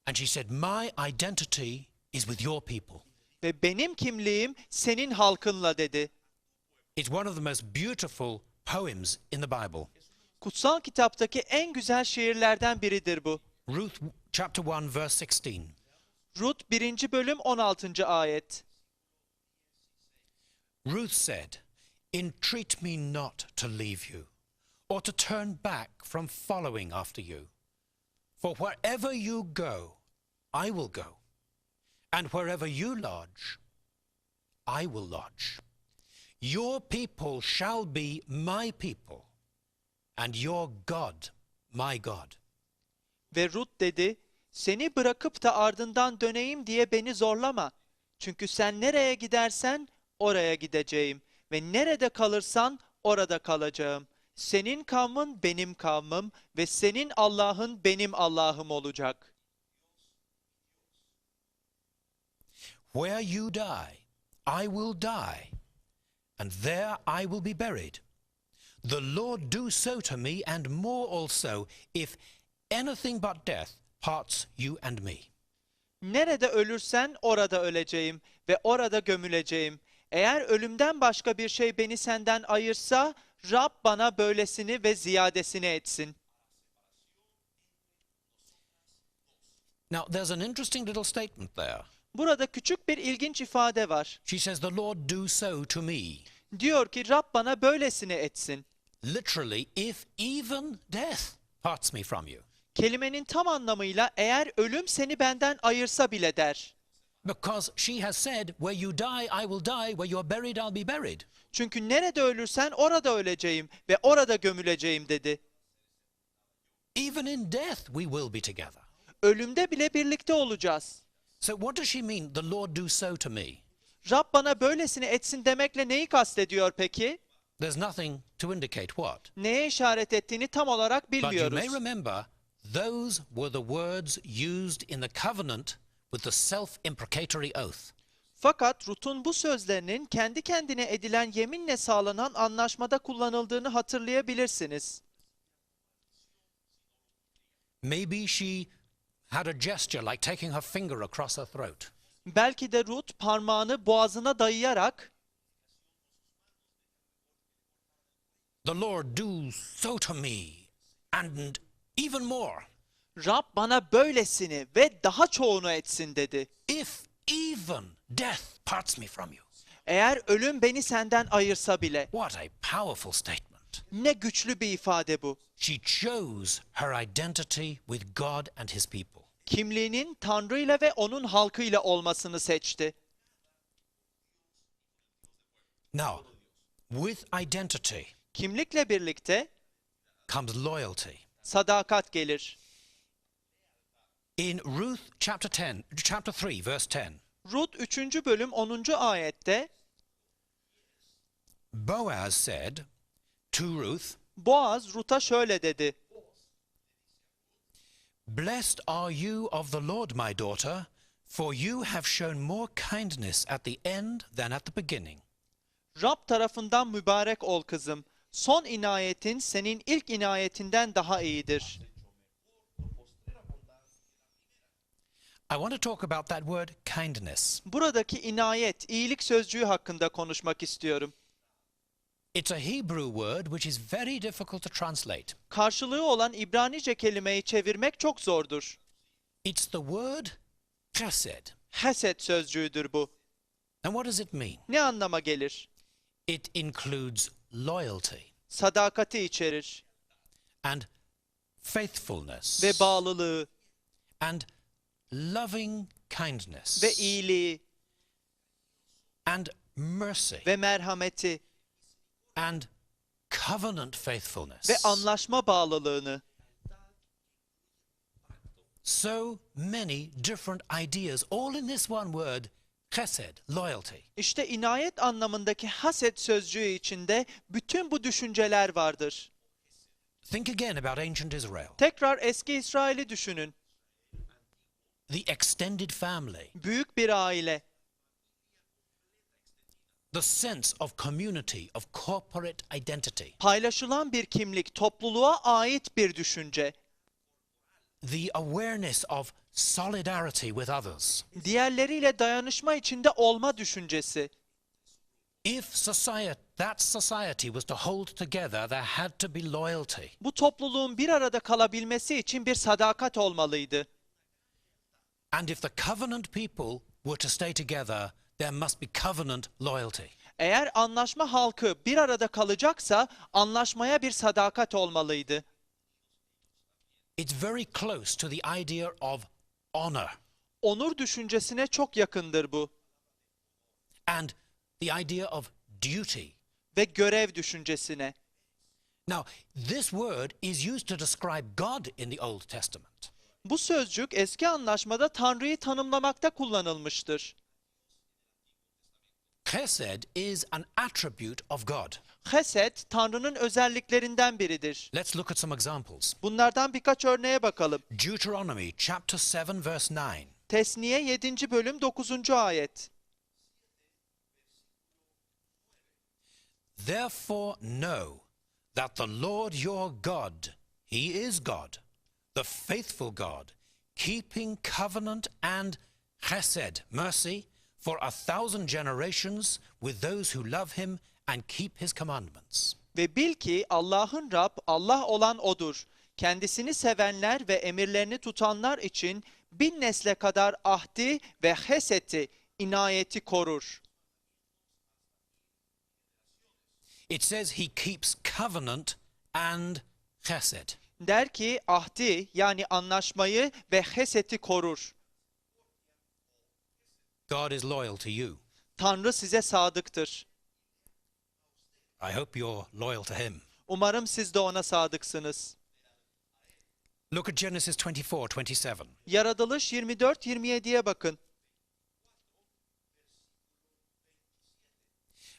Speaker 2: and she said, my identity is with your people.
Speaker 1: ve benim kimliğim senin halkınla dedi.
Speaker 2: It's one of the most beautiful poems in the Bible.
Speaker 1: Kutsal kitaptaki en güzel şiirlerden biridir bu.
Speaker 2: Ruth chapter 1 verse 16.
Speaker 1: Rut 1. bölüm 16. ayet.
Speaker 2: Ruth said, entreat me not to leave you, or to turn back from following after you. For wherever you go, I will go, and wherever you lodge, I will lodge. Your people shall be my people, and your God my God.
Speaker 1: Ve Rut dedi, seni bırakıp da ardından döneyim diye beni zorlama. Çünkü sen nereye gidersen oraya gideceğim ve nerede kalırsan orada kalacağım. Senin kavmin benim kavmim ve senin Allah'ın benim Allah'ım olacak.
Speaker 2: Where you die, I will die, and there I will be buried. The Lord do so to me, and more also, if anything but death parts you and me.
Speaker 1: Nerede ölürsen orada öleceğim ve orada gömüleceğim. Eğer ölümden başka bir şey beni senden ayırsa, Rab bana böylesini ve ziyadesini etsin.
Speaker 2: Now, there's an interesting little statement there.
Speaker 1: Burada küçük bir ilginç ifade var.
Speaker 2: She says, the Lord do so to me.
Speaker 1: Diyor ki Rab bana böylesini etsin.
Speaker 2: Literally, if even death parts me from you.
Speaker 1: Kelimenin tam anlamıyla eğer ölüm seni benden ayırsa bile der.
Speaker 2: Because she has said, where you die, I will die. Where you are buried, I'll be buried.
Speaker 1: Çünkü nerede ölürsen orada öleceğim ve orada gömüleceğim dedi.
Speaker 2: Even in death, we will be together.
Speaker 1: Ölümde bile birlikte olacağız.
Speaker 2: So what does she mean, the Lord do so to me?
Speaker 1: Rab bana böylesini etsin demekle neyi kastediyor peki?
Speaker 2: There's nothing to indicate what.
Speaker 1: Neye işaret ettiğini tam olarak
Speaker 2: But you
Speaker 1: bilmiyoruz.
Speaker 2: may remember, those were the words used in the covenant with the self-imprecatory oath.
Speaker 1: Fakat Rut'un bu sözlerinin kendi kendine edilen yeminle sağlanan anlaşmada kullanıldığını hatırlayabilirsiniz.
Speaker 2: Maybe she had a gesture like taking her finger across her throat.
Speaker 1: Belki de Rut parmağını boğazına dayayarak
Speaker 2: The Lord do so to me, and even more.
Speaker 1: Rab bana böylesini ve daha çoğunu etsin dedi.
Speaker 2: If even death parts me from you.
Speaker 1: Eğer ölüm beni senden ayırsa bile.
Speaker 2: What a powerful statement.
Speaker 1: Ne güçlü bir ifade bu.
Speaker 2: She chose her identity with God and his people.
Speaker 1: Kimliğinin Tanrı ile ve onun halkıyla olmasını seçti.
Speaker 2: Now, with identity
Speaker 1: Kimlikle birlikte
Speaker 2: comes loyalty.
Speaker 1: sadakat gelir.
Speaker 2: In Ruth chapter 3, verse 10,
Speaker 1: Rut 3. bölüm 10. ayette
Speaker 2: Boaz said to Ruth,
Speaker 1: Boaz Rut'a şöyle dedi.
Speaker 2: "Blessed are you of the Lord, my daughter, for you have shown more kindness at the end than at the beginning."
Speaker 1: Rab tarafından mübarek ol kızım. Son inayetin senin ilk inayetinden daha iyidir.
Speaker 2: I want to talk about that word kindness.
Speaker 1: Buradaki inayet, iyilik sözcüğü hakkında konuşmak istiyorum.
Speaker 2: It's a Hebrew word which is very difficult to translate.
Speaker 1: Karşılığı olan İbranice kelimeyi çevirmek çok zordur.
Speaker 2: It's the word chesed.
Speaker 1: Hesed sözcüğüdür bu.
Speaker 2: And what does it mean?
Speaker 1: Ne anlama gelir?
Speaker 2: It includes loyalty
Speaker 1: Sadakati içerir
Speaker 2: and faithfulness
Speaker 1: ve bağlılığı
Speaker 2: and loving kindness
Speaker 1: ve iyiliği
Speaker 2: and mercy
Speaker 1: ve merhameti
Speaker 2: and covenant faithfulness.
Speaker 1: ve anlaşma bağlılığını.
Speaker 2: So many different ideas, all in this one word, chesed, loyalty.
Speaker 1: İşte inayet anlamındaki haset sözcüğü içinde bütün bu düşünceler vardır.
Speaker 2: Think again about ancient Israel.
Speaker 1: Tekrar eski İsrail'i düşünün.
Speaker 2: The extended family,
Speaker 1: Büyük bir aile,
Speaker 2: the sense of community, of corporate identity,
Speaker 1: paylaşılan bir kimlik, topluluğa ait bir düşünce,
Speaker 2: the awareness of solidarity with others.
Speaker 1: diğerleriyle dayanışma içinde olma düşüncesi.
Speaker 2: If that society was to hold together, there had to be loyalty.
Speaker 1: Bu topluluğun bir arada kalabilmesi için bir sadakat olmalıydı.
Speaker 2: And if the covenant people were to stay together, there must be covenant loyalty.
Speaker 1: Eğer anlaşma halkı bir arada kalacaksa anlaşmaya bir sadakat olmalıydı.
Speaker 2: It's very close to the idea of honor
Speaker 1: Onur düşüncesine çok yakındır bu
Speaker 2: and the idea of duty.
Speaker 1: ve görev düşüncesine.
Speaker 2: Now, this word is used to describe God in the Old Testament.
Speaker 1: Bu sözcük eski anlaşmada Tanrı'yı tanımlamakta kullanılmıştır.
Speaker 2: Chesed is an attribute of God.
Speaker 1: Hesed, Tanrı'nın özelliklerinden biridir.
Speaker 2: Let's look at some examples.
Speaker 1: Bunlardan birkaç örneğe bakalım.
Speaker 2: Deuteronomy chapter 7 verse 9.
Speaker 1: Tesniye 7. bölüm 9. ayet.
Speaker 2: Therefore know that the Lord your God, he is God, the faithful God, keeping covenant and chesed, mercy, for 1,000 generations with those who love him and keep his commandments.
Speaker 1: Ve bil ki Allah'ın Rab, Allah olan O'dur. Kendisini sevenler ve emirlerini tutanlar için 1000 nesle kadar ahdi ve heseti, inayeti korur.
Speaker 2: It says he keeps covenant and chesed.
Speaker 1: Der ki ahdi yani anlaşmayı ve heseti korur.
Speaker 2: God is loyal to you.
Speaker 1: Tanrı size sadıktır.
Speaker 2: I hope you're loyal to him.
Speaker 1: Umarım siz de ona sadıksınız.
Speaker 2: Look at Genesis 24:27.
Speaker 1: Yaratılış 24-27'ye bakın.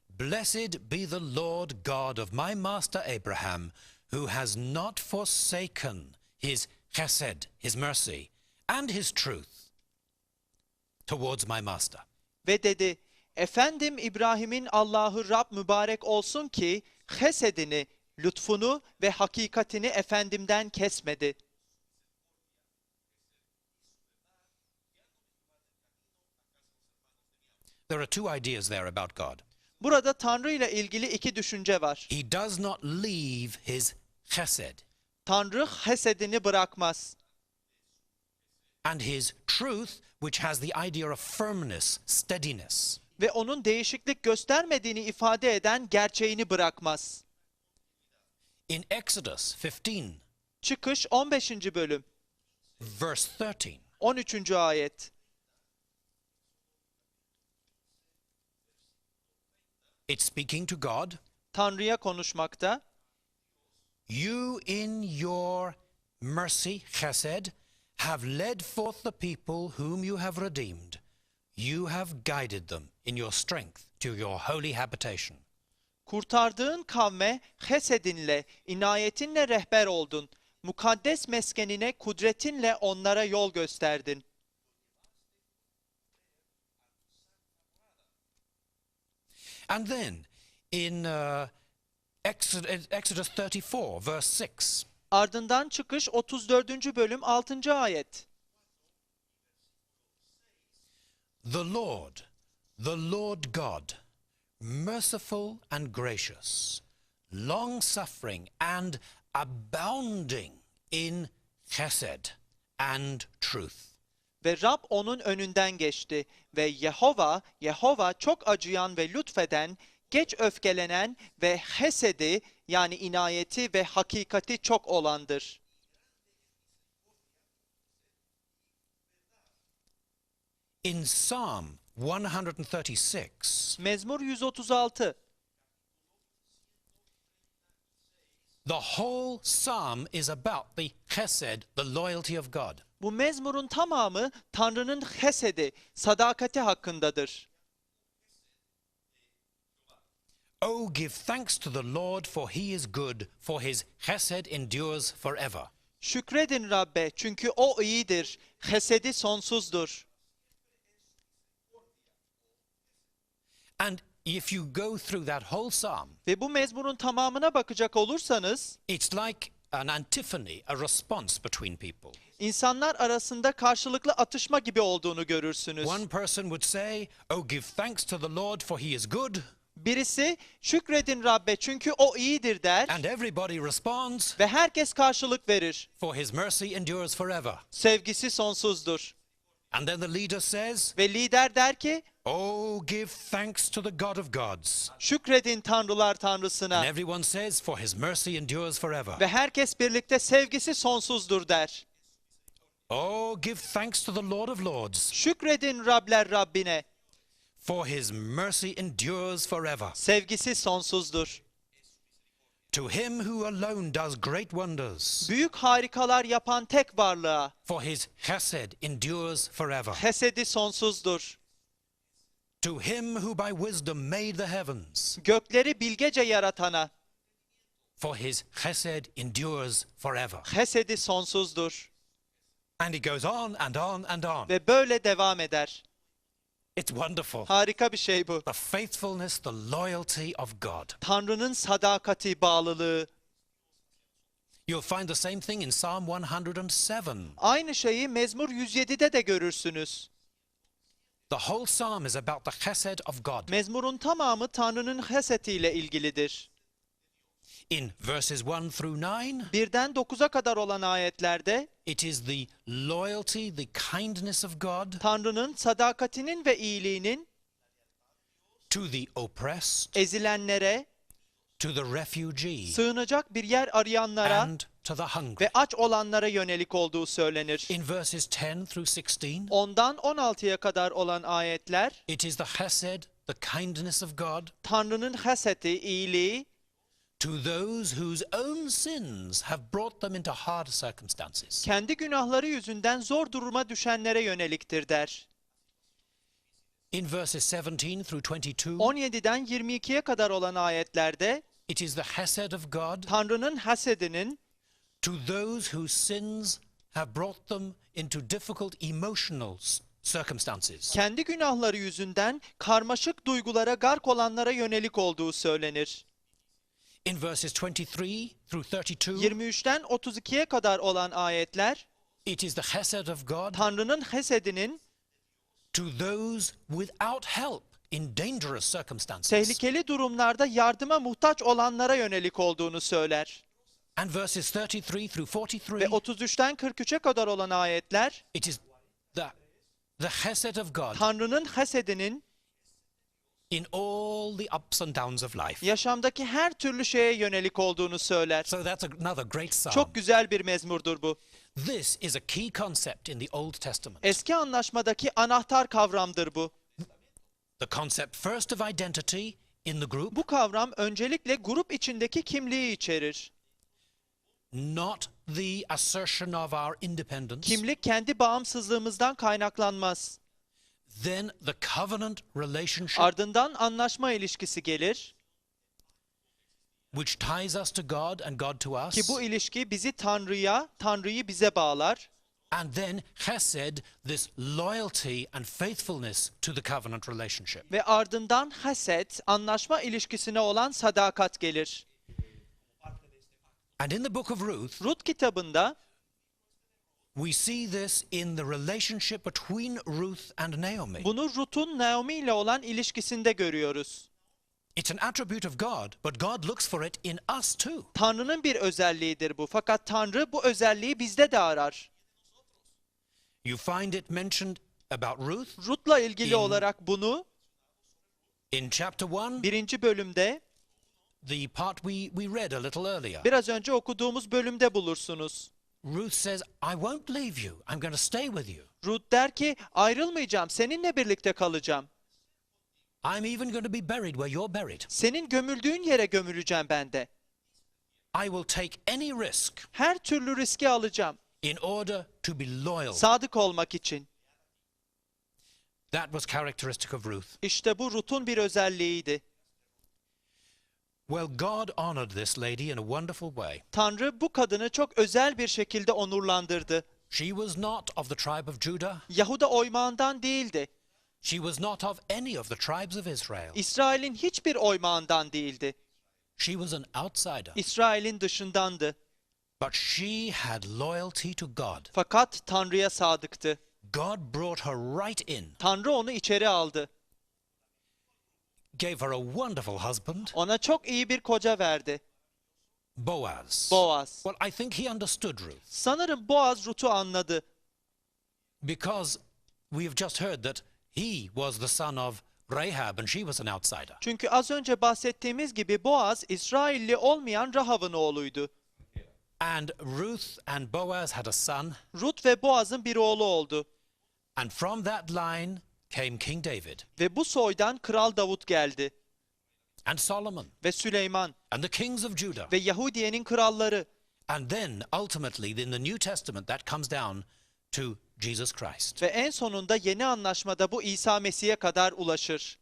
Speaker 2: Blessed be the Lord God of my master Abraham, who has not forsaken his chesed, his mercy, and his truth towards my master.
Speaker 1: Ve dedi, efendim İbrahim'in Allah'ı Rab mübarek olsun ki, hesedini, lütfunu ve hakikatini efendimden kesmedi.
Speaker 2: There are two ideas there about God.
Speaker 1: Burada Tanrı ile ilgili iki düşünce var.
Speaker 2: He does not leave his chesed,
Speaker 1: Tanrı hesedini bırakmaz.
Speaker 2: and his truth, which has the idea of firmness, steadiness.
Speaker 1: Ve onun değişiklik göstermediğini ifade eden gerçeğini bırakmaz.
Speaker 2: In Exodus 15,
Speaker 1: Çıkış 15. bölüm,
Speaker 2: verse 13,
Speaker 1: 13. ayet.
Speaker 2: it's speaking to God.
Speaker 1: Tanrı'ya konuşmakta.
Speaker 2: You in your mercy, chesed, have led forth the people whom you have redeemed. You have guided them in your strength to your holy habitation.
Speaker 1: Kurtardığın kavme hesedinle, inayetinle rehber oldun. Mukaddes meskenine kudretinle onlara yol gösterdin.
Speaker 2: And then in Exodus 34, verse 6,
Speaker 1: Ardından Çıkış 34. bölüm 6. ayet.
Speaker 2: the Lord God, merciful and gracious, long-suffering and abounding in chesed and truth.
Speaker 1: Ve Rab onun önünden geçti ve Yehova çok acıyan ve lütfeden, geç öfkelenen ve hesedi yani inayeti ve hakikati çok olandır.
Speaker 2: In Psalm 136,
Speaker 1: Mezmur 136.
Speaker 2: the whole psalm is about the chesed, the loyalty of God.
Speaker 1: Bu mezmurun tamamı Tanrı'nın hesedi, sadakati hakkındadır.
Speaker 2: Oh, give thanks to the Lord, for he is good, for his chesed endures forever.
Speaker 1: Şükredin Rabbe çünkü o iyidir, hesedi sonsuzdur.
Speaker 2: And if you go through that whole psalm,
Speaker 1: Ve bu mezmurun tamamına bakacak olursanız,
Speaker 2: it's like an antiphony, a response between people.
Speaker 1: İnsanlar arasında karşılıklı atışma gibi olduğunu görürsünüz.
Speaker 2: One person would say, oh, give thanks to the Lord, for he is good.
Speaker 1: Birisi şükredin Rabbe çünkü o iyidir der
Speaker 2: And everybody responds,
Speaker 1: ve herkes karşılık verir.
Speaker 2: for his mercy endures forever.
Speaker 1: Sevgisi sonsuzdur.
Speaker 2: And then the leader says,
Speaker 1: Ve lider der ki,
Speaker 2: oh, give thanks to the God of gods.
Speaker 1: şükredin Tanrılar
Speaker 2: And
Speaker 1: Tanrısına.
Speaker 2: everyone says, for his mercy endures forever.
Speaker 1: Ve herkes birlikte sevgisi sonsuzdur der.
Speaker 2: Oh, give thanks to the Lord of lords,
Speaker 1: Şükredin Rabler Rabbine.
Speaker 2: for his mercy endures forever.
Speaker 1: Sevgisi sonsuzdur.
Speaker 2: To him who alone does great wonders,
Speaker 1: Büyük harikalar yapan tek varlığa,
Speaker 2: for his chesed endures forever.
Speaker 1: hesedi sonsuzdur.
Speaker 2: To him who by wisdom made the heavens,
Speaker 1: Gökleri bilgece yaratana,
Speaker 2: for his chesed endures forever.
Speaker 1: hesedi sonsuzdur.
Speaker 2: And it goes on and on and on.
Speaker 1: Ve böyle devam eder.
Speaker 2: It's wonderful.
Speaker 1: Harika bir şey bu.
Speaker 2: The faithfulness, the loyalty of God.
Speaker 1: Tanrı'nın sadakati, bağlılığı.
Speaker 2: You'll find the same thing in Psalm 107.
Speaker 1: Aynı şeyi Mezmur 107'de de görürsünüz.
Speaker 2: The whole psalm is about the chesed of God.
Speaker 1: Mezmurun tamamı Tanrı'nın hesetiyle ilgilidir.
Speaker 2: In verses 1 through 9,
Speaker 1: 1'den 9'a kadar olan ayetlerde
Speaker 2: it is the loyalty, the kindness of God
Speaker 1: Tanrı'nın sadakatinin ve iyiliğinin
Speaker 2: to the oppressed,
Speaker 1: ezilenlere,
Speaker 2: to the refugee,
Speaker 1: sığınacak bir yer arayanlara
Speaker 2: and to the hungry.
Speaker 1: ve aç olanlara yönelik olduğu söylenir.
Speaker 2: In verses 10 through 16,
Speaker 1: 10'dan 16'ya kadar olan ayetler
Speaker 2: it is the chesed, the kindness of God
Speaker 1: Tanrı'nın heseti, iyiliği
Speaker 2: to those whose own sins have brought them into hard circumstances.
Speaker 1: kendi günahları yüzünden zor duruma düşenlere yöneliktir der.
Speaker 2: In verses 17 through 22,
Speaker 1: 17'den 22'ye kadar olan ayetlerde
Speaker 2: it is the chesed of God
Speaker 1: Tanrı'nın hasedinin
Speaker 2: to those whose sins have brought them into difficult emotional circumstances.
Speaker 1: kendi günahları yüzünden karmaşık duygulara gark olanlara yönelik olduğu söylenir.
Speaker 2: In verses 23 through 32,
Speaker 1: 23'ten 32'ye kadar olan ayetler
Speaker 2: it is the chesed of God
Speaker 1: Tanrı'nın hesedinin
Speaker 2: to those without help in dangerous circumstances.
Speaker 1: tehlikeli durumlarda yardıma muhtaç olanlara yönelik olduğunu söyler.
Speaker 2: And verses 33 through 43,
Speaker 1: Ve 33'ten 43'e kadar olan ayetler
Speaker 2: it is the chesed of God
Speaker 1: Tanrı'nın hesedinin
Speaker 2: in all the ups and downs of life.
Speaker 1: Yaşamdaki her türlü şeye yönelik olduğunu söyler.
Speaker 2: So that's another great psalm.
Speaker 1: Çok güzel bir mezmurdur bu.
Speaker 2: This is a key concept in the Old Testament.
Speaker 1: Eski anlaşmadaki anahtar kavramdır bu.
Speaker 2: The concept first of identity in the group,
Speaker 1: Bu kavram öncelikle grup içindeki kimliği içerir.
Speaker 2: not the assertion of our independence.
Speaker 1: Kimlik kendi bağımsızlığımızdan kaynaklanmaz.
Speaker 2: Then the covenant relationship,
Speaker 1: Ardından anlaşma ilişkisi gelir
Speaker 2: which ties us to God and God to us.
Speaker 1: ki bu ilişki bizi Tanrı'ya, Tanrı'yı bize bağlar.
Speaker 2: And then chesed, this loyalty and faithfulness to the covenant relationship.
Speaker 1: Ve ardından haset, anlaşma ilişkisine olan sadakat gelir.
Speaker 2: And in the book of Ruth,
Speaker 1: Rut kitabında
Speaker 2: we see this in the relationship between Ruth and Naomi.
Speaker 1: bunu Rut'un Naomi ile olan ilişkisinde görüyoruz.
Speaker 2: It's an attribute of God, but God looks for it in us too.
Speaker 1: Tanrı'nın bir özelliğidir bu. Fakat Tanrı bu özelliği bizde de arar.
Speaker 2: You find it mentioned about Ruth
Speaker 1: Rut'la ilgili olarak bunu
Speaker 2: in chapter 1,
Speaker 1: 1. bölümde,
Speaker 2: the part we read a little earlier.
Speaker 1: biraz önce okuduğumuz bölümde bulursunuz.
Speaker 2: Ruth says, I won't leave you. I'm going to stay with you.
Speaker 1: Rut der ki ayrılmayacağım, seninle birlikte kalacağım.
Speaker 2: I'm even going to be buried where you're buried.
Speaker 1: Senin gömüldüğün yere gömüleceğim ben de.
Speaker 2: I will take any risk
Speaker 1: Her türlü riski alacağım.
Speaker 2: in order to be loyal.
Speaker 1: Sadık olmak için.
Speaker 2: That was characteristic of Ruth.
Speaker 1: İşte bu Rut'un bir özelliğiydi.
Speaker 2: Well, God honored this lady in a wonderful way.
Speaker 1: Tanrı bu kadını çok özel bir şekilde onurlandırdı.
Speaker 2: She was not of the tribe of Judah.
Speaker 1: Yahuda oymağından değildi.
Speaker 2: She was not of any of the tribes of Israel.
Speaker 1: İsrail'in hiçbir oymağından değildi.
Speaker 2: She was an outsider.
Speaker 1: İsrail'in dışındandı.
Speaker 2: But she had loyalty to God.
Speaker 1: Fakat Tanrı'ya sadıktı.
Speaker 2: God brought her right in,
Speaker 1: Tanrı onu içeri aldı.
Speaker 2: gave her a wonderful husband,
Speaker 1: Ona çok iyi bir koca verdi.
Speaker 2: Boaz.
Speaker 1: Boaz.
Speaker 2: Well, I think he understood Ruth
Speaker 1: Sanırım Boaz Rut'u anladı.
Speaker 2: because we have just heard that he was the son of Rahab and she was an outsider.
Speaker 1: Çünkü az önce bahsettiğimiz gibi Boaz, İsrailli olmayan Rahav'ın oğluydu.
Speaker 2: And Ruth and Boaz had a son,
Speaker 1: Rut ve Boaz'ın bir oğlu oldu.
Speaker 2: and from that line came King David
Speaker 1: Ve bu soydan Kral Davut geldi.
Speaker 2: and Solomon
Speaker 1: Ve Süleyman
Speaker 2: and the kings of Judah.
Speaker 1: ve Yahudiye'nin kralları.
Speaker 2: And then ultimately in the New Testament that comes down to Jesus Christ.
Speaker 1: Ve en sonunda yeni anlaşmada bu İsa Mesih'e kadar ulaşır.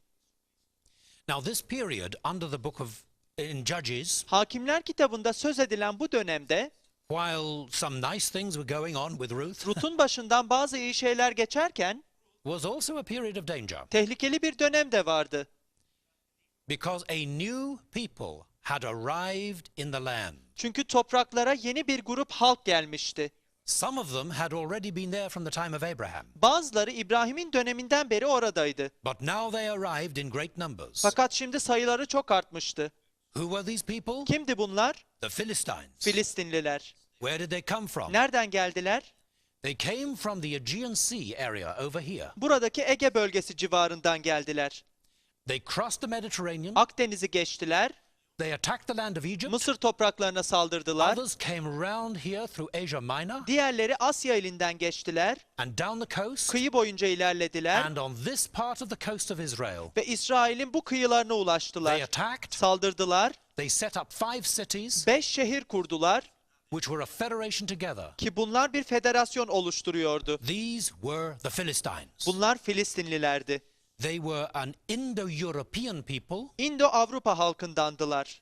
Speaker 2: Now this period under the book of in Judges,
Speaker 1: Hakimler kitabında söz edilen bu dönemde
Speaker 2: while some nice things were going on with Ruth,
Speaker 1: Rut'un başından bazı iyi şeyler geçerken
Speaker 2: was also a period of danger
Speaker 1: tehlikeli bir dönem de vardı.
Speaker 2: because a new people had arrived in the land.
Speaker 1: Çünkü topraklara yeni bir grup halk gelmişti.
Speaker 2: Some of them had already been there from the time of Abraham,
Speaker 1: Bazıları İbrahim'in döneminden beri oradaydı.
Speaker 2: but now they arrived in great numbers.
Speaker 1: Fakat şimdi sayıları çok artmıştı.
Speaker 2: Who were these people?
Speaker 1: Kimdi bunlar?
Speaker 2: The Philistines.
Speaker 1: Filistinliler.
Speaker 2: Where did they come from?
Speaker 1: Nereden geldiler?
Speaker 2: They came from the Aegean Sea area over here.
Speaker 1: Buradaki Ege bölgesi civarından geldiler.
Speaker 2: They crossed the Mediterranean.
Speaker 1: Akdeniz'i geçtiler.
Speaker 2: They attacked the land of Egypt.
Speaker 1: Mısır topraklarına saldırdılar.
Speaker 2: Others came around here through Asia Minor
Speaker 1: Diğerleri Asya elinden geçtiler.
Speaker 2: and down the coast.
Speaker 1: Kıyı boyunca ilerlediler.
Speaker 2: And on this part of the coast of Israel,
Speaker 1: Ve İsrail'in bu kıyılarına
Speaker 2: they
Speaker 1: ulaştılar.
Speaker 2: attacked.
Speaker 1: Saldırdılar.
Speaker 2: They set up 5 cities
Speaker 1: 5 şehir kurdular
Speaker 2: which were a federation together.
Speaker 1: ki bunlar bir federasyon oluşturuyordu.
Speaker 2: These were the Philistines.
Speaker 1: Bunlar Filistinlilerdi.
Speaker 2: They were an Indo-European people
Speaker 1: İndo-Avrupa halkındandılar.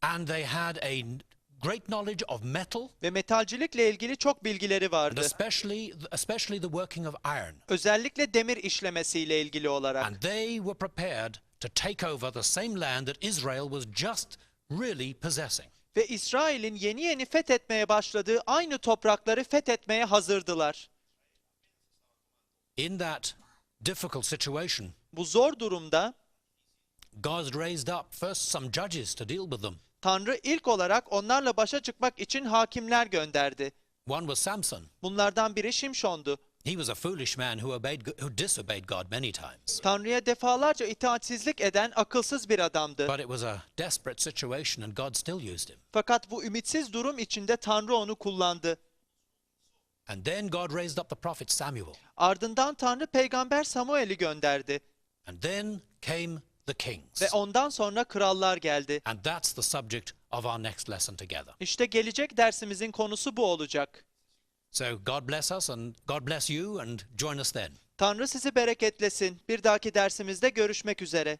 Speaker 2: and they had a great knowledge of metal
Speaker 1: Ve metalcilikle ilgili çok bilgileri
Speaker 2: and
Speaker 1: vardı.
Speaker 2: especially the working of iron.
Speaker 1: Özellikle demir işlemesiyle ilgili olarak.
Speaker 2: And they were prepared to take over the same land that Israel was just really possessing.
Speaker 1: Ve İsrail'in yeni yeni fethetmeye başladığı aynı toprakları fethetmeye hazırdılar.
Speaker 2: In that difficult situation,
Speaker 1: Bu zor durumda
Speaker 2: God raised up first some judges to deal with them.
Speaker 1: Tanrı ilk olarak onlarla başa çıkmak için hakimler gönderdi.
Speaker 2: One was Samson,
Speaker 1: Bunlardan biri Şimşon'du.
Speaker 2: He was a foolish man who disobeyed God many times.
Speaker 1: Tanrı'ya defalarca itaatsizlik eden akılsız bir adamdı.
Speaker 2: But it was a desperate situation and God still used him.
Speaker 1: Fakat bu ümitsiz durum içinde Tanrı onu kullandı.
Speaker 2: And then God raised up the prophet Samuel.
Speaker 1: Ardından Tanrı peygamber Samuel'i gönderdi.
Speaker 2: And then came the kings.
Speaker 1: Ve ondan sonra krallar geldi.
Speaker 2: And that's the subject of our next lesson together.
Speaker 1: İşte gelecek dersimizin konusu bu olacak.
Speaker 2: So God bless us and God bless you and join us then.
Speaker 1: Tanrı sizi bereketlesin. Bir dahaki dersimizde görüşmek üzere.